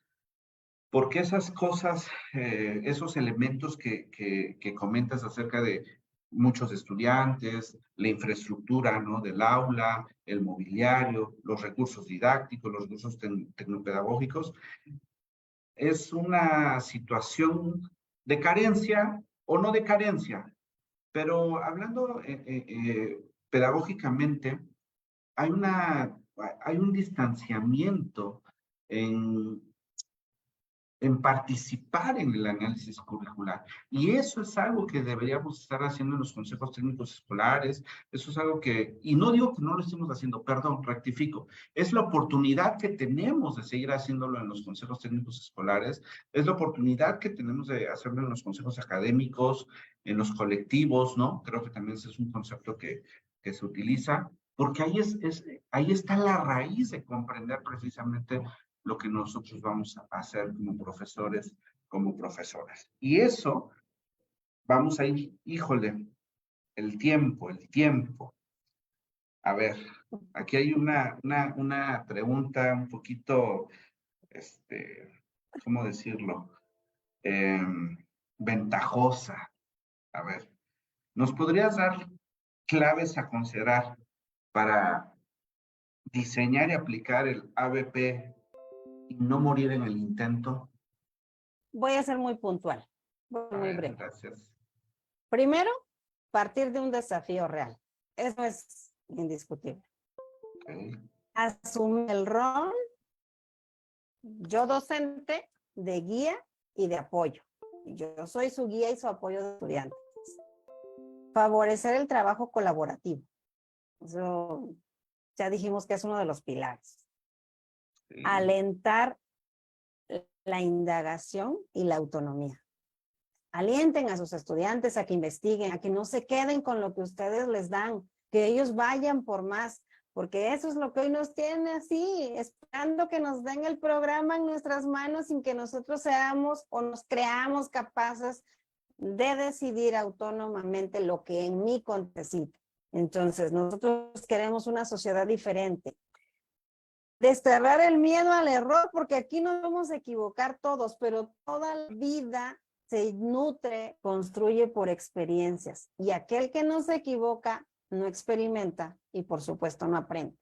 porque esas cosas, esos elementos que comentas acerca de muchos estudiantes, la infraestructura, ¿no?, del aula, el mobiliario, los recursos didácticos, los recursos tecnopedagógicos, es una situación de carencia o no de carencia. Pero hablando pedagógicamente, hay un distanciamiento en participar en el análisis curricular. Y eso es algo que deberíamos estar haciendo en los consejos técnicos escolares. Eso es algo que, y no digo que no lo estemos haciendo, perdón, rectifico. Es la oportunidad que tenemos de seguir haciéndolo en los consejos técnicos escolares. Es la oportunidad que tenemos de hacerlo en los consejos académicos, en los colectivos, ¿no? Creo que también ese es un concepto que se utiliza, porque ahí está la raíz de comprender precisamente lo que nosotros vamos a hacer como profesores, como profesoras. Y eso, vamos a ir, híjole, el tiempo. A ver, aquí hay una pregunta un poquito, ¿cómo decirlo? Ventajosa. A ver, ¿nos podrías dar claves a considerar para diseñar y aplicar el ABP y no morir en el intento? Voy a ser muy puntual, muy breve. Gracias. Primero, partir de un desafío real. Eso es indiscutible. Okay. Asume el rol, yo docente, de guía y de apoyo. Yo soy su guía y su apoyo de estudiantes. Favorecer el trabajo colaborativo. Eso ya dijimos que es uno de los pilares. Sí. Alentar la indagación y la autonomía. Alienten a sus estudiantes a que investiguen, a que no se queden con lo que ustedes les dan, que ellos vayan por más, porque eso es lo que hoy nos tiene así, esperando que nos den el programa en nuestras manos sin que nosotros seamos o nos creamos capaces de decidir autónomamente lo que en mí necesita. Entonces, nosotros queremos una sociedad diferente. Desterrar el miedo al error, porque aquí nos vamos a equivocar todos, pero toda la vida se nutre, construye por experiencias. Y aquel que no se equivoca, no experimenta y por supuesto no aprende.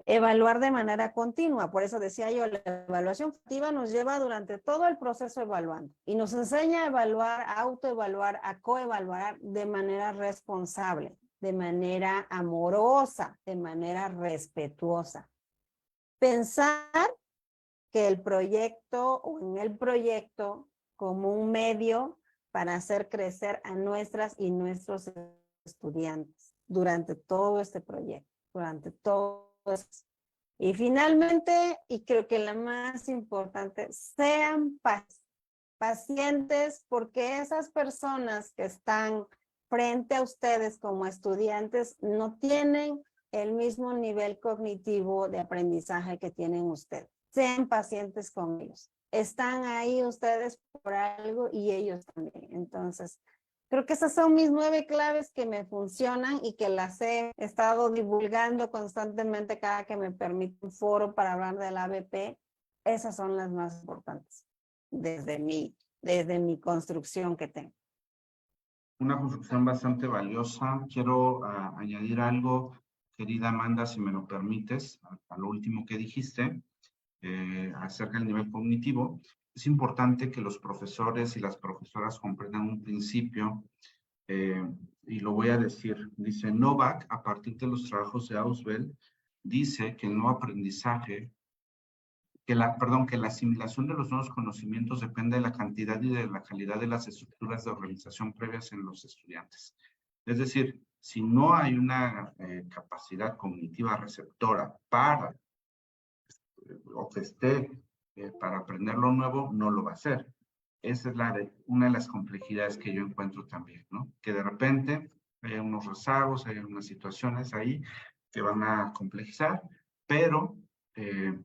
Evaluar de manera continua, por eso decía yo, la evaluación formativa nos lleva durante todo el proceso evaluando y nos enseña a evaluar, a autoevaluar, a coevaluar de manera responsable, de manera amorosa, de manera respetuosa. Pensar que el proyecto o en el proyecto como un medio para hacer crecer a nuestras y nuestros estudiantes durante todo este proyecto, durante todo. Y finalmente, y creo que la más importante, sean pacientes, porque esas personas que están frente a ustedes como estudiantes no tienen el mismo nivel cognitivo de aprendizaje que tienen ustedes. Sean pacientes con ellos. Están ahí ustedes por algo y ellos también. Entonces, creo que esas son mis 9 claves que me funcionan y que las he estado divulgando constantemente cada que me permite un foro para hablar del ABP. Esas son las más importantes desde mi construcción que tengo. Una construcción bastante valiosa. Quiero añadir algo, querida Amanda, si me lo permites, a lo último que dijiste, acerca del nivel cognitivo. Es importante que los profesores y las profesoras comprendan un principio, y lo voy a decir. Dice Novak, a partir de los trabajos de Ausubel, dice que el nuevo aprendizaje, que la asimilación de los nuevos conocimientos depende de la cantidad y de la calidad de las estructuras de organización previas en los estudiantes. Es decir, si no hay una capacidad cognitiva receptora para, o que esté para aprender lo nuevo, no lo va a hacer. Esa es una de las complejidades que yo encuentro también, ¿no? Que de repente hay unos rezagos, hay unas situaciones ahí que van a complejizar, pero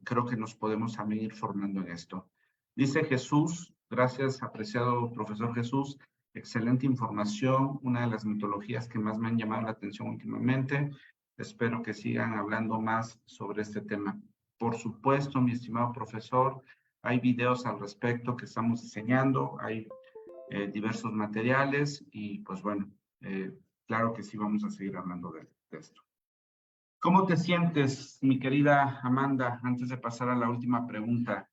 creo que nos podemos también ir formando en esto. Dice Jesús, gracias, apreciado profesor Jesús, excelente información, una de las metodologías que más me han llamado la atención últimamente. Espero que sigan hablando más sobre este tema. Por supuesto, mi estimado profesor, hay videos al respecto que estamos diseñando, hay diversos materiales y pues bueno, claro que sí vamos a seguir hablando de esto. ¿Cómo te sientes, mi querida Amanda, antes de pasar a la última pregunta?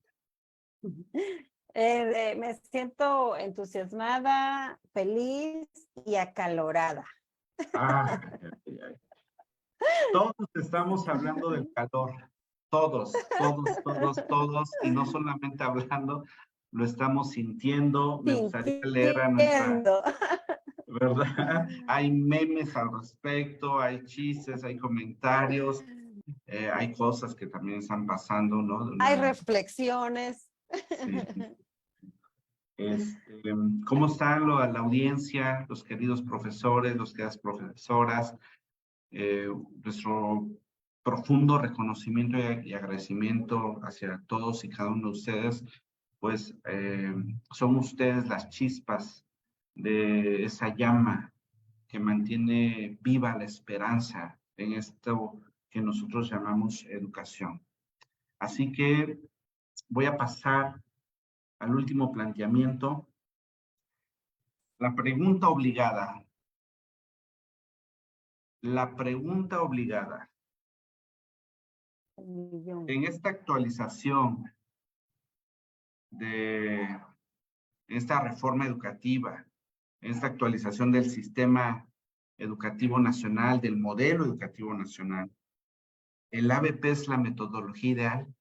Me siento entusiasmada, feliz y acalorada. Ah, todos estamos hablando del calor, todos, y no solamente hablando, lo estamos sintiendo. Me gustaría leer a nuestra, ¿verdad? Hay memes al respecto, hay chistes, hay comentarios, hay cosas que también están pasando, ¿no? Hay reflexiones. ¿Cómo está la audiencia, los queridos profesores, los queridas profesoras? Nuestro profundo reconocimiento y agradecimiento hacia todos y cada uno de ustedes, pues son ustedes las chispas de esa llama que mantiene viva la esperanza en esto que nosotros llamamos educación. Así que voy a pasar al último planteamiento. La pregunta obligada. La pregunta obligada. En esta actualización de esta reforma educativa, esta actualización del sistema educativo nacional, del modelo educativo nacional, ¿el ABP es la metodología ideal?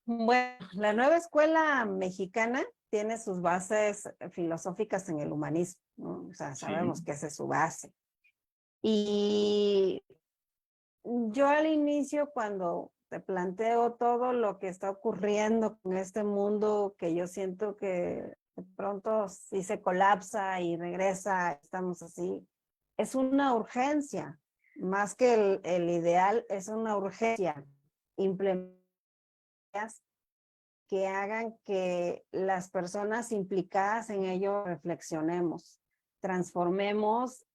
Bueno, la nueva escuela mexicana tiene sus bases filosóficas en el humanismo, ¿no? O sea, sabemos que esa es su base. Y yo al inicio, cuando te planteo todo lo que está ocurriendo con este mundo que yo siento que de pronto si se colapsa y regresa, estamos así. Es una urgencia, más que el ideal, es una urgencia. Implementar que hagan que las personas implicadas en ello reflexionemos, transformemos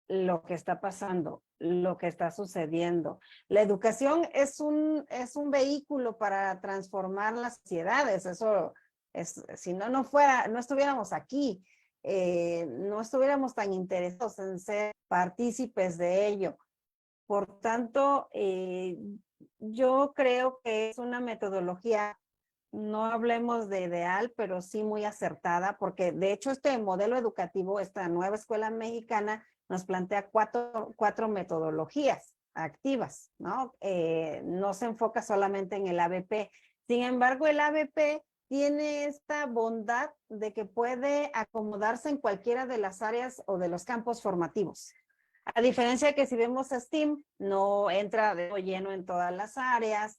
lo que está pasando, lo que está sucediendo. La educación es un vehículo para transformar las sociedades. Eso es, si no, no estuviéramos aquí, no estuviéramos tan interesados en ser partícipes de ello. Por tanto, yo creo que es una metodología, no hablemos de ideal, pero sí muy acertada, porque de hecho este modelo educativo, esta nueva escuela mexicana, nos plantea cuatro metodologías activas, ¿no? No se enfoca solamente en el ABP. Sin embargo, el ABP tiene esta bondad de que puede acomodarse en cualquiera de las áreas o de los campos formativos. A diferencia de que si vemos STEAM, no entra de lleno en todas las áreas,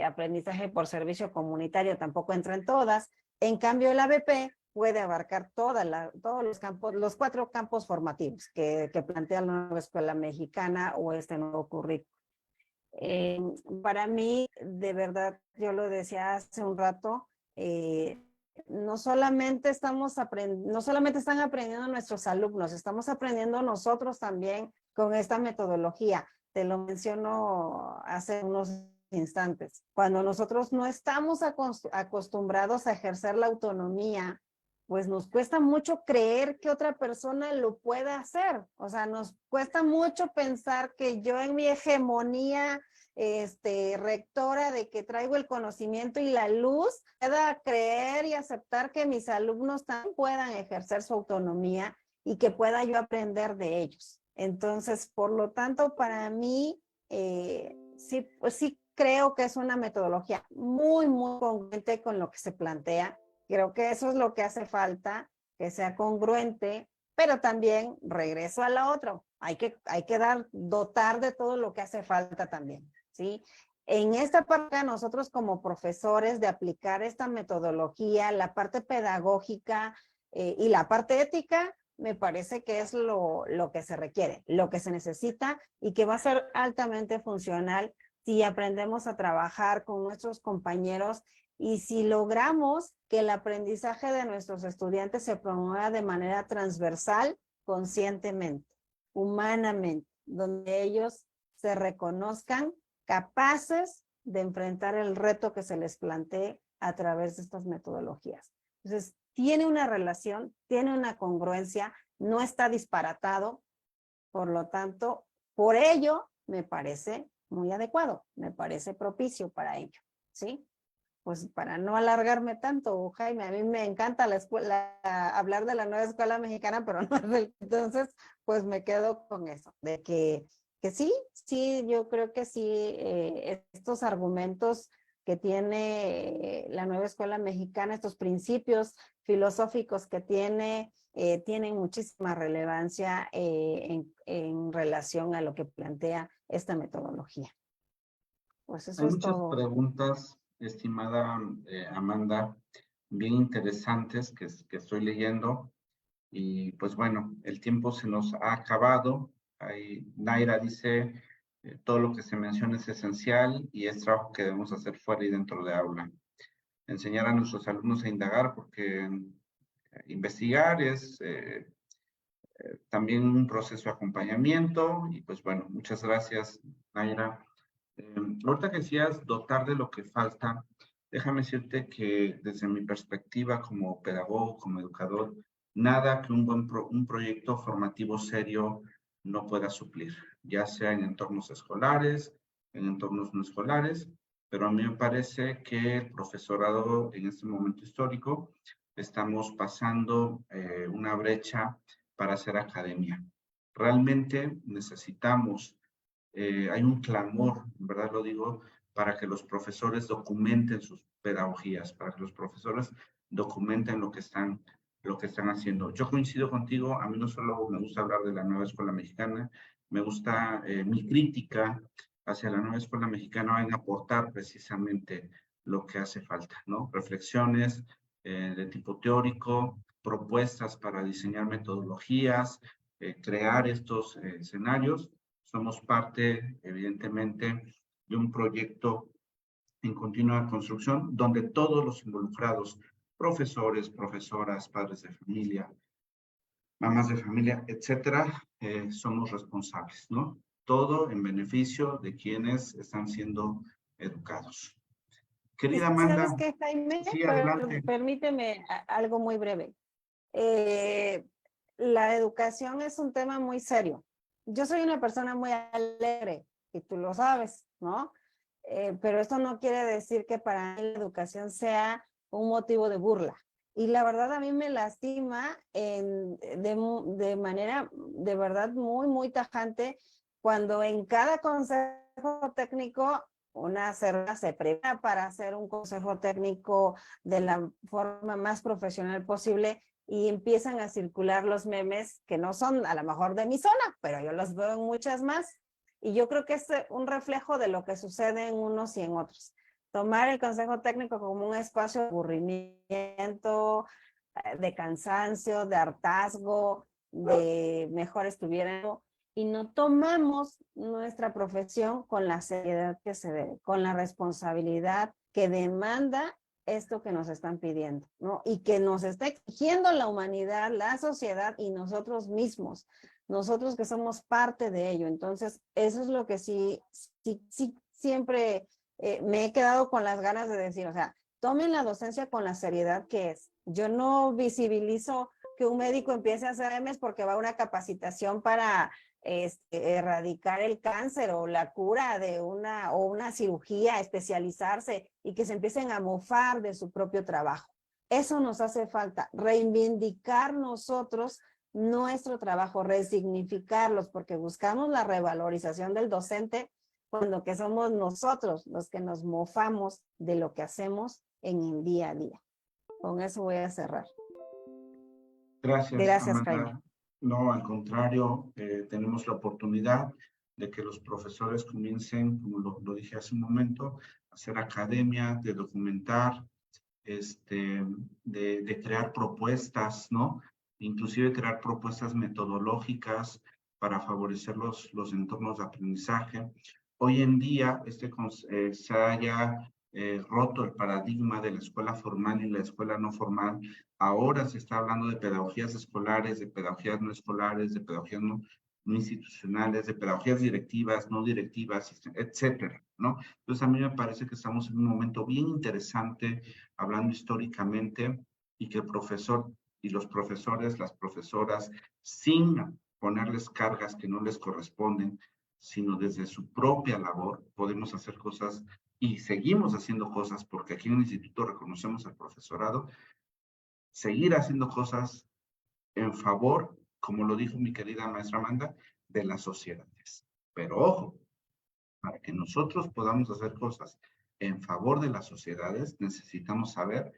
aprendizaje por servicio comunitario tampoco entra en todas. En cambio, el ABP puede abarcar todos los campos, los 4 campos formativos que plantea la nueva escuela mexicana o este nuevo currículo. Para mí, de verdad, yo lo decía hace un rato, no solamente están aprendiendo nuestros alumnos, estamos aprendiendo nosotros también con esta metodología. Te lo menciono hace unos instantes. Cuando nosotros no estamos acostumbrados a ejercer la autonomía, pues nos cuesta mucho creer que otra persona lo pueda hacer. O sea, nos cuesta mucho pensar que yo en mi hegemonía rectora de que traigo el conocimiento y la luz, pueda creer y aceptar que mis alumnos también puedan ejercer su autonomía y que pueda yo aprender de ellos. Entonces, por lo tanto, para mí, sí, pues sí creo que es una metodología muy, muy congruente con lo que se plantea. Creo que eso es lo que hace falta, que sea congruente, pero también regreso a lo otro. Hay que dotar de todo lo que hace falta también, ¿sí? En esta parte, nosotros como profesores de aplicar esta metodología, la parte pedagógica y la parte ética, me parece que es lo que se requiere, lo que se necesita y que va a ser altamente funcional si aprendemos a trabajar con nuestros compañeros y si logramos que el aprendizaje de nuestros estudiantes se promueva de manera transversal, conscientemente, humanamente, donde ellos se reconozcan capaces de enfrentar el reto que se les plantee a través de estas metodologías. Entonces, tiene una relación, tiene una congruencia, no está disparatado, por lo tanto, por ello me parece muy adecuado, me parece propicio para ello, ¿sí? Pues para no alargarme tanto, Jaime, a mí me encanta la escuela, hablar de la nueva escuela mexicana, pero no es del, entonces, pues me quedo con eso, de que sí, yo creo que sí, estos argumentos que tiene la nueva escuela mexicana, estos principios filosóficos que tienen muchísima relevancia en relación a lo que plantea esta metodología. Pues eso Hay es muchas todo. preguntas, estimada Amanda, bien interesantes que estoy leyendo. Y pues bueno, el tiempo se nos ha acabado. Ahí, Naira dice, todo lo que se menciona es esencial y es trabajo que debemos hacer fuera y dentro de aula. Enseñar a nuestros alumnos a indagar, porque investigar es también un proceso de acompañamiento. Y pues bueno, muchas gracias, Naira. Ahorita que decías dotar de lo que falta, déjame decirte que desde mi perspectiva como pedagogo, como educador, nada que un proyecto formativo serio no pueda suplir, ya sea en entornos escolares, en entornos no escolares, pero a mí me parece que el profesorado en este momento histórico estamos pasando una brecha para hacer academia. Realmente necesitamos hay un clamor, en verdad lo digo, para que los profesores documenten sus pedagogías, para que los profesores documenten lo que están haciendo. Yo coincido contigo, a mí no solo me gusta hablar de la nueva escuela mexicana, me gusta mi crítica hacia la nueva escuela mexicana en aportar precisamente lo que hace falta, ¿no? Reflexiones, de tipo teórico, propuestas para diseñar metodologías, crear estos escenarios. Somos parte, evidentemente, de un proyecto en continua construcción, donde todos los involucrados, profesores, profesoras, padres de familia, mamás de familia, etcétera, somos responsables, ¿no? Todo en beneficio de quienes están siendo educados. Querida ¿Sabes Amanda, qué, Jaime? sí, adelante. Permíteme algo muy breve. La educación es un tema muy serio. Yo soy una persona muy alegre, y tú lo sabes, ¿no? Pero esto no quiere decir que para mí la educación sea un motivo de burla. Y la verdad a mí me lastima de manera de verdad muy, muy tajante cuando en cada consejo técnico una serva se prepara para hacer un consejo técnico de la forma más profesional posible y empiezan a circular los memes que no son a lo mejor de mi zona, pero yo los veo en muchas más. Y yo creo que es un reflejo de lo que sucede en unos y en otros. Tomar el consejo técnico como un espacio de aburrimiento, de cansancio, de hartazgo, de mejor estuviera, y no tomamos nuestra profesión con la seriedad que se debe, con la responsabilidad que demanda esto que nos están pidiendo, ¿no? Y que nos está exigiendo la humanidad, la sociedad y nosotros mismos, nosotros que somos parte de ello. Entonces, eso es lo que sí siempre me he quedado con las ganas de decir, o sea, tomen la docencia con la seriedad que es. Yo no visibilizo que un médico empiece a hacer memes porque va a una capacitación para erradicar el cáncer o la cura de una cirugía, especializarse y que se empiecen a mofar de su propio trabajo. Eso nos hace falta, reivindicar nosotros nuestro trabajo, resignificarlos, porque buscamos la revalorización del docente cuando que somos nosotros los que nos mofamos de lo que hacemos en el día a día. Con eso voy a cerrar. Gracias, Gracias, Jaime. Amanda. No, al contrario, tenemos la oportunidad de que los profesores comiencen, como lo dije hace un momento, a hacer academia, de documentar, de crear propuestas, ¿no? Inclusive crear propuestas metodológicas para favorecer los entornos de aprendizaje. Hoy en día se haya roto el paradigma de la escuela formal y la escuela no formal. Ahora se está hablando de pedagogías escolares, de pedagogías no escolares, de pedagogías no institucionales, de pedagogías directivas, no directivas, etcétera, ¿no? Entonces a mí me parece que estamos en un momento bien interesante, hablando históricamente, y que el profesor y los profesores, las profesoras, sin ponerles cargas que no les corresponden, sino desde su propia labor, podemos hacer cosas y seguimos haciendo cosas, porque aquí en el instituto reconocemos al profesorado, seguir haciendo cosas en favor, como lo dijo mi querida maestra Amanda, de las sociedades. Pero ojo, para que nosotros podamos hacer cosas en favor de las sociedades, necesitamos saber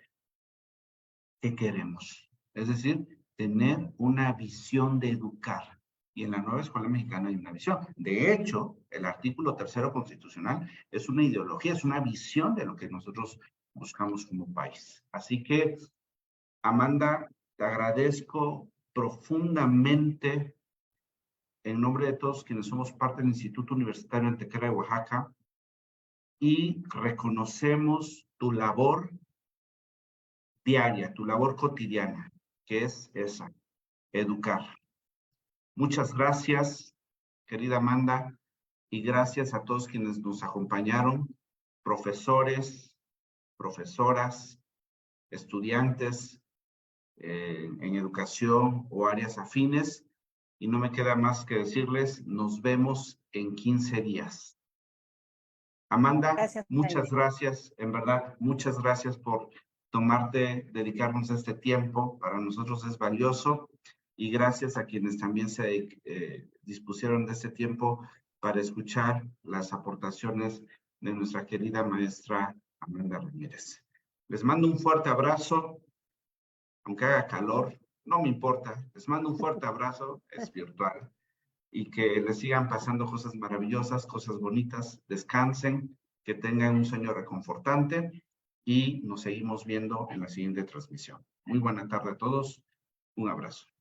qué queremos. Es decir, tener una visión de educar. Y en la nueva escuela mexicana hay una visión. De hecho, el artículo 3º constitucional es una ideología, es una visión de lo que nosotros buscamos como país. Así que, Amanda, te agradezco profundamente en nombre de todos quienes somos parte del Instituto Universitario Antequera de Oaxaca y reconocemos tu labor diaria, tu labor cotidiana, que es esa, educar. Muchas gracias, querida Amanda, y gracias a todos quienes nos acompañaron, profesores, profesoras, estudiantes en educación o áreas afines. Y no me queda más que decirles, nos vemos en 15 días. Amanda, Gracias, muchas Jaime. gracias, en verdad, muchas gracias por dedicarnos este tiempo. Para nosotros es valioso y gracias a quienes también se dispusieron de este tiempo para escuchar las aportaciones de nuestra querida maestra Amanda Ramírez. Les mando un fuerte abrazo, aunque haga calor, no me importa, les mando un fuerte abrazo, es virtual, y que les sigan pasando cosas maravillosas, cosas bonitas, descansen, que tengan un sueño reconfortante y nos seguimos viendo en la siguiente transmisión. Muy buena tarde a todos. Un abrazo.